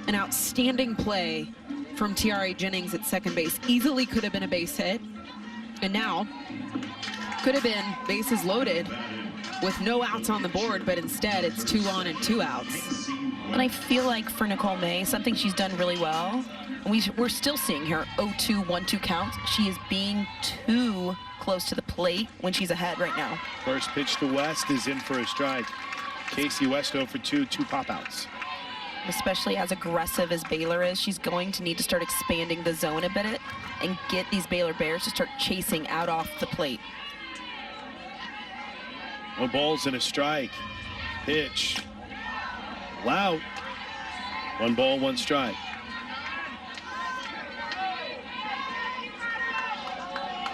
An outstanding play from Tiare Jennings at second base. Easily could have been a base hit. And now could have been bases loaded with no outs on the board, but instead it's 2 on and 2 outs. And I feel like for Nicole May, something she's done really well, and we're still seeing her 0-2, 1-2 counts. She is being too close to the plate when she's ahead right now. First pitch to West is in for a strike. Casey West 0 for 2, 2 pop outs. especially as aggressive as Baylor is, she's going to need to start expanding the zone a bit and get these Baylor Bears to start chasing out off the plate. 1 ball and a strike. Pitch. Loud. 1 ball, 1 strike.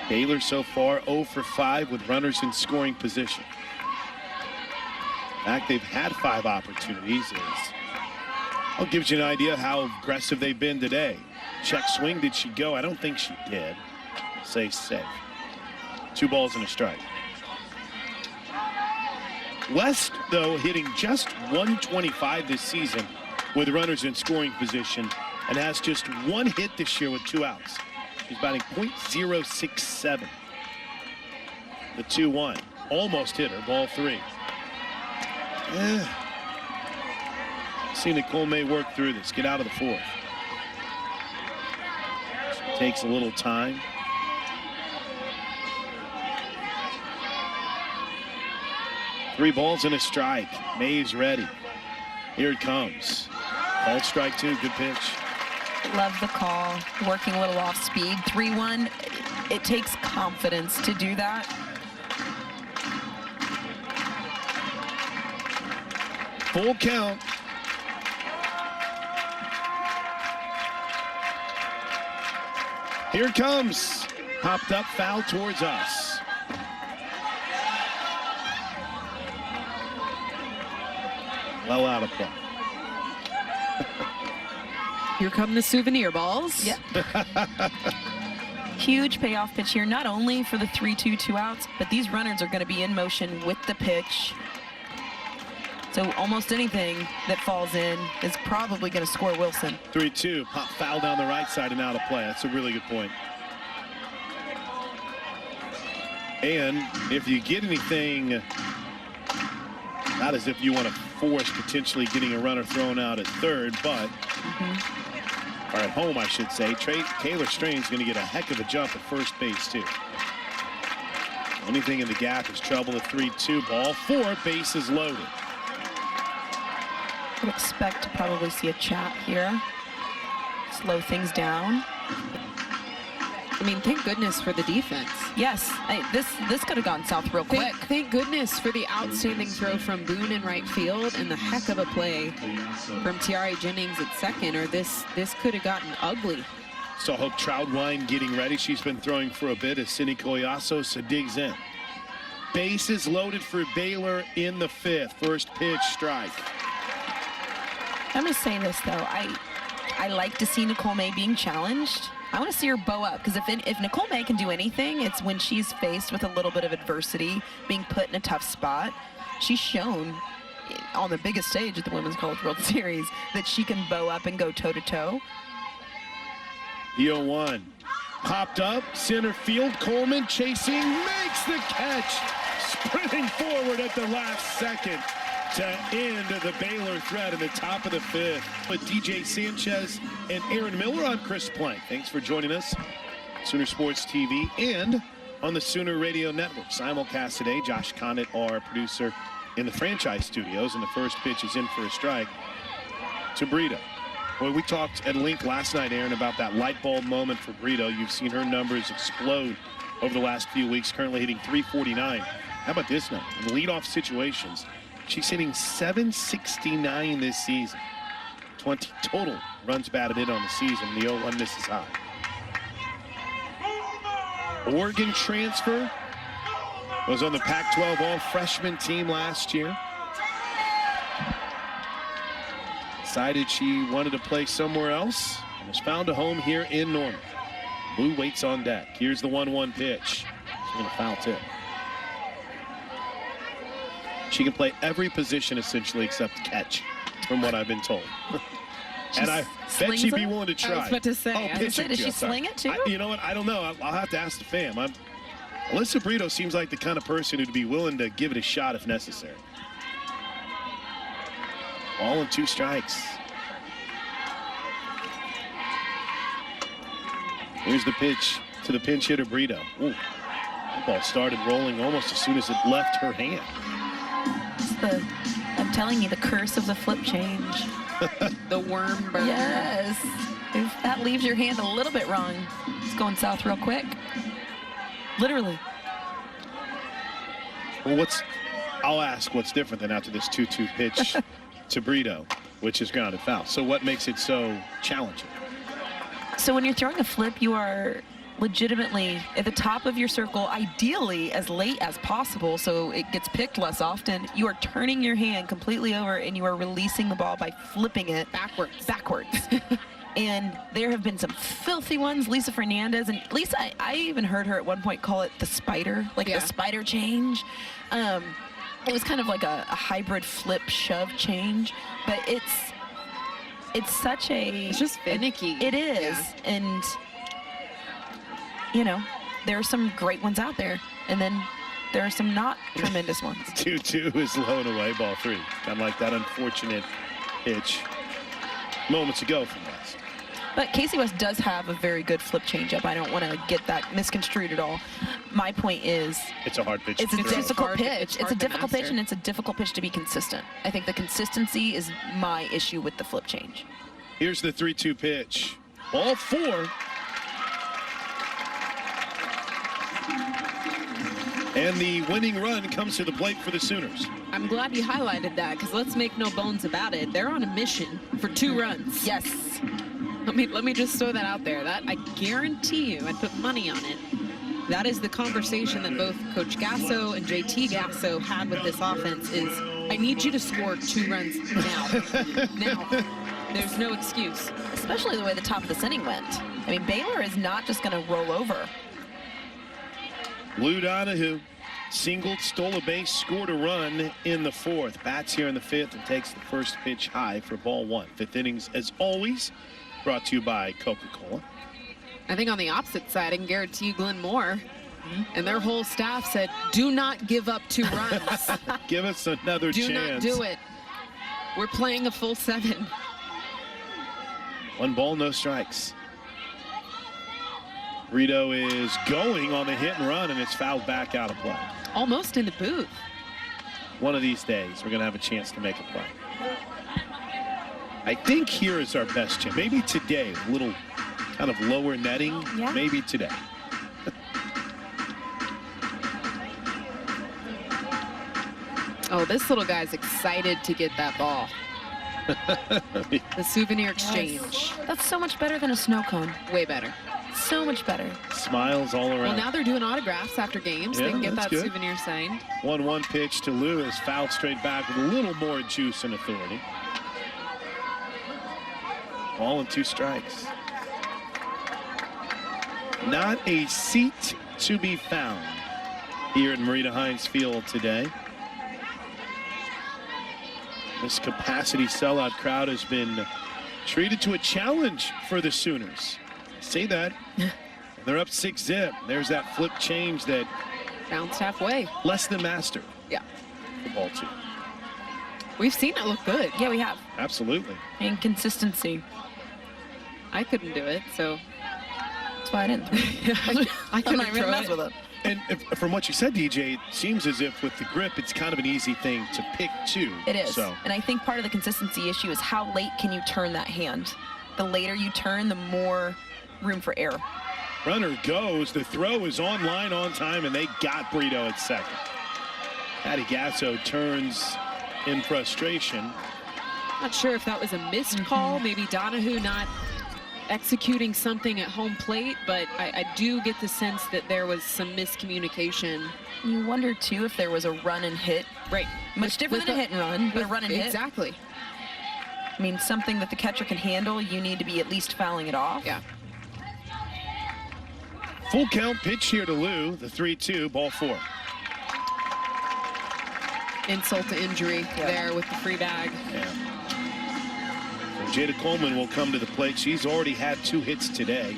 Baylor so far 0 for 5 with runners in scoring position. In fact, they've had 5 opportunities. Well, gives you an idea how aggressive they've been today. Check swing, did she go? I don't think she did. Say safe. 2 balls and a strike. West, though, hitting just 125 this season with runners in scoring position and has just 1 hit this year with 2 outs. She's batting .067. The 2-1. Almost hit her. Ball 3. See Nicole May work through this. Get out of the 4th. She takes a little time. Three balls and a strike. May's ready. Here it comes. Called strike 2. Good pitch. Love the call. Working a little off speed. 3-1. It takes confidence to do that. Full count. Here it comes. Popped up, foul towards us. Well out of play. Here come the souvenir balls. Yep. Huge payoff pitch here, not only for the 3-2, 2 outs, but these runners are going to be in motion with the pitch. So almost anything that falls in is probably going to score Wilson. 3-2, pop foul down the right side and out of play. That's a really good point. And if you get anything, not as if you want to force potentially getting a runner thrown out at third, but or at home, I should say. Taylor Strain's going to get a heck of a jump at first base, too. Anything in the gap is trouble. A 3-2 ball. 4 bases loaded. Would expect to probably see a chat here. Slow things down. I mean, thank goodness for the defense. Yes, this could have gone south real quick. Thank goodness for the outstanding throw from Boone in right field and the heck of a play from Tiare Jennings at second, or this could have gotten ugly. So Hope Troutwine getting ready. She's been throwing for a bit as Cindy Collazo digs in. Bases loaded for Baylor in the 5th. First pitch, strike. I'm going to say this, though. I like to see Nicole May being challenged. I want to see her bow up, because if Nicole May can do anything, it's when she's faced with a little bit of adversity, being put in a tough spot. She's shown on the biggest stage at the Women's College World Series that she can bow up and go toe-to-toe. The 0-1. Popped up, center field. Coleman chasing, makes the catch. Sprinting forward at the last second to end the Baylor threat in the top of the 5th. With DJ Sanchez and Aaron Miller, I'm Chris Plank. Thanks for joining us. Sooner Sports TV and on the Sooner Radio Network. Simulcast today. Josh Condit, our producer in the franchise studios, and the first pitch is in for a strike to Brito. Well, we talked at length last night, Aaron, about that light bulb moment for Brito. You've seen her numbers explode over the last few weeks, currently hitting .349. How about this now? In leadoff situations, she's hitting .769 this season. 20 total runs batted in on the season. The 0-1 misses high. Oregon transfer. Was on the Pac-12 all-freshman team last year. Decided she wanted to play somewhere else and has found a home here in Norman. Blue waits on deck. Here's the 1-1 pitch. She's going to foul tip. She can play every position essentially except catch, from what I've been told. And I bet she'd be willing to try. I was about to say. Does she sling it too? You know what? I don't know. I'll have to ask the fam. Alyssa Brito seems like the kind of person who'd be willing to give it a shot if necessary. All in 2 strikes. Here's the pitch to the pinch hitter Brito. Ooh, that ball started rolling almost as soon as it left her hand. It's the I'm telling you, the curse of the flip change. The worm burn. Yes. If that leaves your hand a little bit wrong, it's going south real quick. Literally. Well, I'll ask what's different than after this 2-2 pitch to Brito, which is grounded foul. So what makes it so challenging? So when you're throwing a flip, you are legitimately at the top of your circle, ideally as late as possible so it gets picked less often. You are turning your hand completely over and you are releasing the ball by flipping it backwards. And there have been some filthy ones. Lisa Fernandez, and Lisa, I even heard her at one point call it the spider, like the spider change. It was kind of like a hybrid flip shove change, but it's such a... It's just finicky. It is. Yeah. And, you know, there are some great ones out there, and then there are some not tremendous ones. 2-2 is low and away, ball 3. Kind of like that unfortunate pitch moments ago from us. But Casey West does have a very good flip changeup. I don't want to get that misconstrued at all. My point is... It's a hard pitch. It's a difficult pitch. It's a difficult pitch, master. and it's a difficult pitch to be consistent. I think the consistency is my issue with the flip change. Here's the 3-2 pitch. Ball 4. And the winning run comes to the plate for the Sooners. I'm glad you highlighted that, because let's make no bones about it. They're on a mission for 2 runs. Yes. Let me just throw that out there. That I guarantee you, I'd put money on it. That is the conversation that both Coach Gasso and JT Gasso had with this offense is, I need you to score 2 runs now. Now. There's no excuse. Especially the way the top of this inning went. I mean, Baylor is not just going to roll over. Lou Donahue singled, stole a base, scored a run in the 4th. Bats here in the 5th and takes the first pitch high for ball 1. 5th innings, as always, brought to you by Coca-Cola. I think on the opposite side, I can guarantee you Glenn Moore and their whole staff said, do not give up 2 runs. Give us another chance. Do not do it. We're playing a full 7. 1 ball, no strikes. Brito is going on the hit and run, and it's fouled back out of play. Almost in the booth. One of these days, we're going to have a chance to make a play. I think here is our best chance. Maybe today, a little kind of lower netting. Yeah. Maybe today. Oh, this little guy's excited to get that ball. The souvenir exchange. That's so much better than a snow cone. Way better. So much better. Smiles all around. Well, now they're doing autographs after games. Yeah, They can get that's that good. souvenir signed. 1-1 pitch to Lou is fouled straight back with a little more juice and authority. Ball and 2 strikes. Not a seat to be found here at Marita Hines Field today. This capacity sellout crowd has been treated to a challenge for the Sooners. Say that. They're up 6-zip. There's that flip change that Bounced halfway. less than mastered. Yeah. The ball 2. We've seen it look good. Yeah, we have. Absolutely. And consistency. I couldn't do it, so. That's why I didn't. I I'm couldn't not even throw mess it. with it. And from what you said, DJ, it seems as if with the grip, it's kind of an easy thing to pick too. It is. So And I think part of the consistency issue is how late can you turn that hand? The later you turn, the more room for error. runner goes. The throw is on line on time, and they got Brito at second. Patty Gasso turns in frustration. Not sure if that was a missed call. Maybe Donahue not executing something at home plate, but I do get the sense that there was some miscommunication. You wonder, too, if there was a run and hit. Right. Much different than a hit and run, but a run and hit. Exactly. I mean, something that the catcher can handle, you need to be at least fouling it off. Yeah. Full count pitch here to Lou, the 3-2, ball 4. Insult to injury there with the free bag. Yeah. So Jada Coleman will come to the plate. She's already had 2 hits today.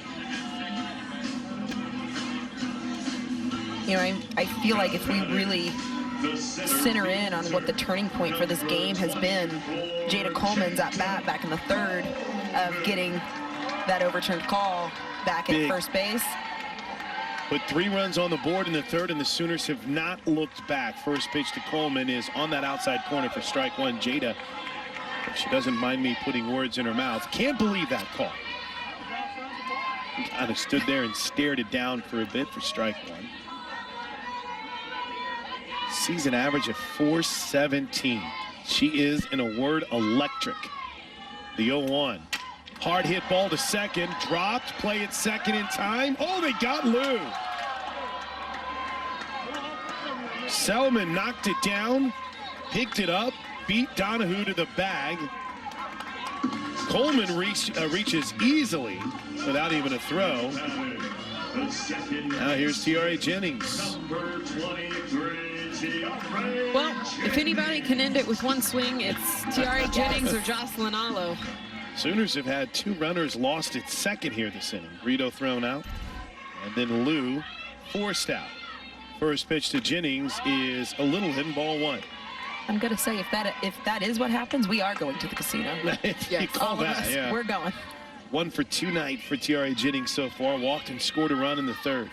You know, I feel like if we really center in on what the turning point for this game has been, Jada Coleman's at bat back in the 3rd of getting that overturned call back at Big. first base. Put 3 runs on the board in the third, and the Sooners have not looked back. First pitch to Coleman is on that outside corner for strike one. Jada, she doesn't mind me putting words in her mouth. Can't believe that call. Kind of stood there and stared it down for a bit for strike one. Season average of 417. She is, in a word, electric. The 0-1. Hard hit ball to second. Dropped. Play at second in time. Oh, they got Lou. Selman knocked it down. Picked it up. Beat Donahue to the bag. Coleman reaches easily without even a throw. Now here's T.R.A. Jennings. Well, if anybody can end it with one swing, it's T.R.A. Jennings or Jocelyn Allo. Sooners have had 2 runners lost at second here this inning. Brito thrown out, and then Lou forced out. First pitch to Jennings is a little hidden, ball 1. I'm gonna say if that is what happens, we are going to the casino. You call all of that, us, yeah. we're going. 1 for 2 night for T.R.A. Jennings so far. Walked and scored a run in the third.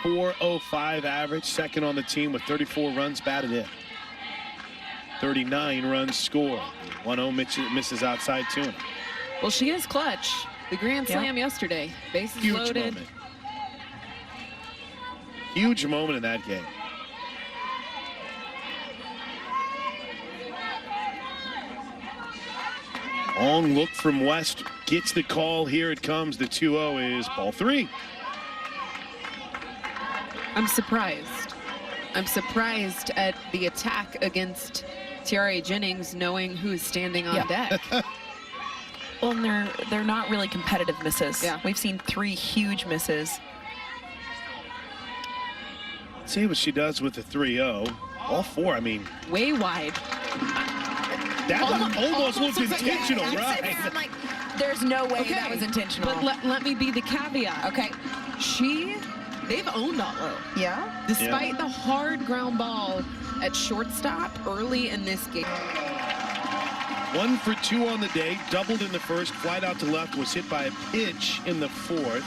4.05 average, second on the team with 34 runs batted in. 39 runs scored. 1-0 misses outside 2. Well, she is clutch. The grand slam yesterday. Bases Huge loaded. moment. Huge moment in that game. Long look from West. Gets the call. Here it comes. The 2-0 is ball 3. I'm surprised. I'm surprised at the attack against T.R.A. Jennings, knowing who's standing on deck. Well, and they're not really competitive misses. Yeah. We've seen 3 huge misses. Let's see what she does with the 3-0. All 4, I mean. Way wide. That almost looked intentional, right? I'm like, there's no way that was intentional. But let me be the caveat. Okay. They've owned Allo. Yeah? Despite the hard ground ball at shortstop early in this game. 1 for 2 on the day. Doubled in the first. Flight out to left. Was hit by a pitch in the fourth.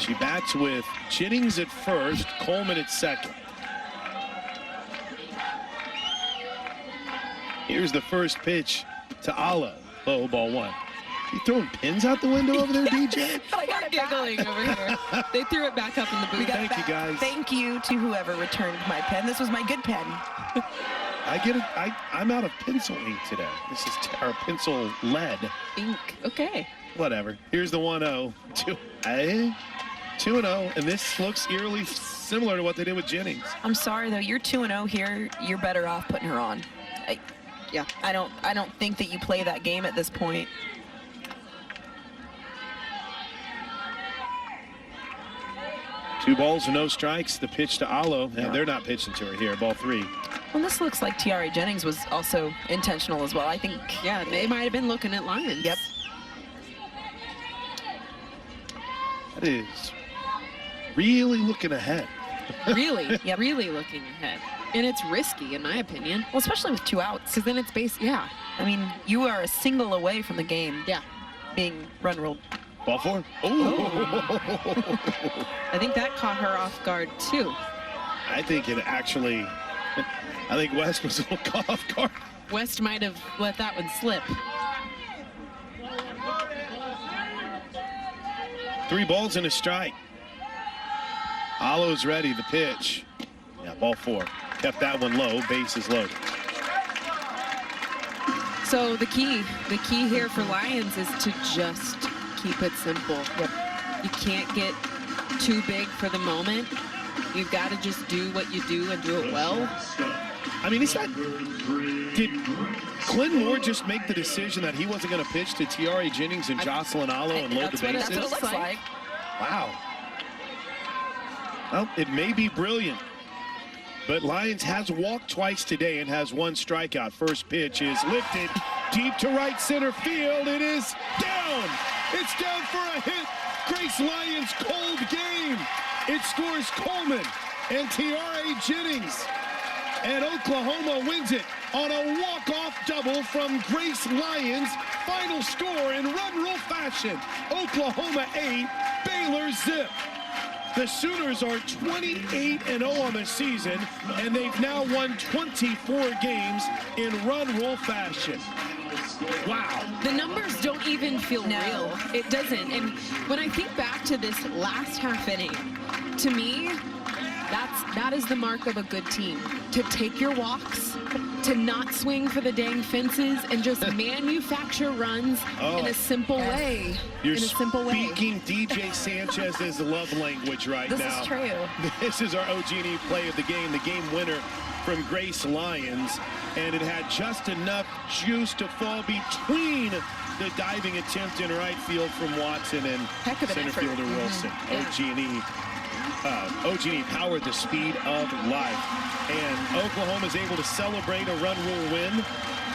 She bats with Jennings at first. Coleman at second. Here's the first pitch to Allo. Low, ball 1. You throwing pins out the window over there, DJ? I got We're it giggling over here. They threw it back up in the booth. Thank you, guys. Thank you to whoever returned my pen. This was my good pen. I get it. I'm out of pencil ink today. This is our pencil lead. Ink. Okay. Whatever. Here's the 1-0. 2-0, and this looks eerily similar to what they did with Jennings. I'm sorry though. You're 2-0 here. You're better off putting her on. I don't think that you play that game at this point. Two balls and no strikes. The pitch to Allo. Now they're not pitching to her here. Ball 3. Well, this looks like T.R.A. Jennings was also intentional as well. I think. Yeah, they might have been looking at Lions. Yep. That is really looking ahead. Really, really looking ahead. And it's risky, in my opinion. Well, especially with 2 outs. Because then it's base, yeah. I mean, you are a single away from the game. Yeah. Being run ruled. Ball 4. Oh. I think that caught her off guard, too. I think West was a little caught off guard. West might have let that one slip. 3 balls and a strike. Allo's ready. The pitch. Yeah, ball 4. Kept that one low. Bases loaded. So the key here for Lions is to just keep it simple. Yep. You can't get too big for the moment. You've got to just do what you do and do it well. I mean, did Clint Moore just make the decision that he wasn't going to pitch to T.R.A. Jennings and Jocelyn Allo and load the bases? That's what it looks like. Wow. Well, it may be brilliant, but Lions has walked twice today and has 1 strikeout. First pitch is lifted deep to right center field. It is down. It's down for a hit. Grace Lyons' cold game. It scores Coleman and T.R.A. Jennings. And Oklahoma wins it on a walk-off double from Grace Lyons final score in run rule fashion. Oklahoma 8, Baylor zip. The Sooners are 28-0 on the season, and they've now won 24 games in run rule fashion. Wow. The numbers don't even feel real. It doesn't. And when I think back to this last half inning, to me, that is the mark of a good team. To take your walks, to not swing for the dang fences, and just manufacture runs in a simple way. You're in a simple way. speaking DJ Sanchez's love language right now. This is true. This is our OG&E play of the game winner from Grace Lyons, and it had just enough juice to fall between the diving attempt in right field from Watson and center fielder Wilson. OG&E powered the speed of life, and Oklahoma's able to celebrate a run rule win.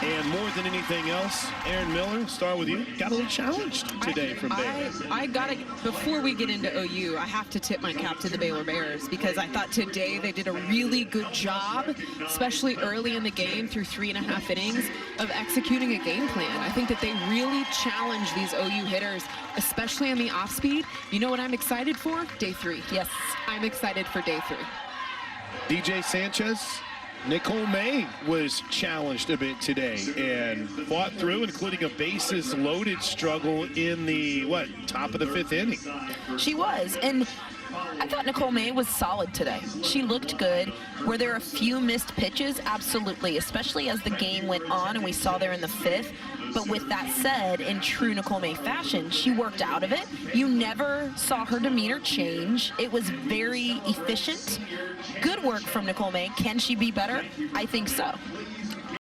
And more than anything else, Aaron Miller, start with you, got a little challenged today from Baylor. I gotta, before we get into OU, I have to tip my cap to the Baylor Bears, because I thought today they did a really good job, especially early in the game through 3.5 innings, of executing a game plan. I think that they really challenged these OU hitters, especially on the off speed. You know what I'm excited for? Day 3. Yes, I'm excited for day 3. DJ Sanchez, Nicole May was challenged a bit today and fought through, including a bases loaded struggle in the, top of the 5th inning. She was, and I thought Nicole May was solid today. She looked good. Were there a few missed pitches? Absolutely, especially as the game went on and we saw there in the 5th. But with that said, in true Nicole May fashion, she worked out of it. You never saw her demeanor change. It was very efficient. Good work from Nicole May. Can she be better? I think so.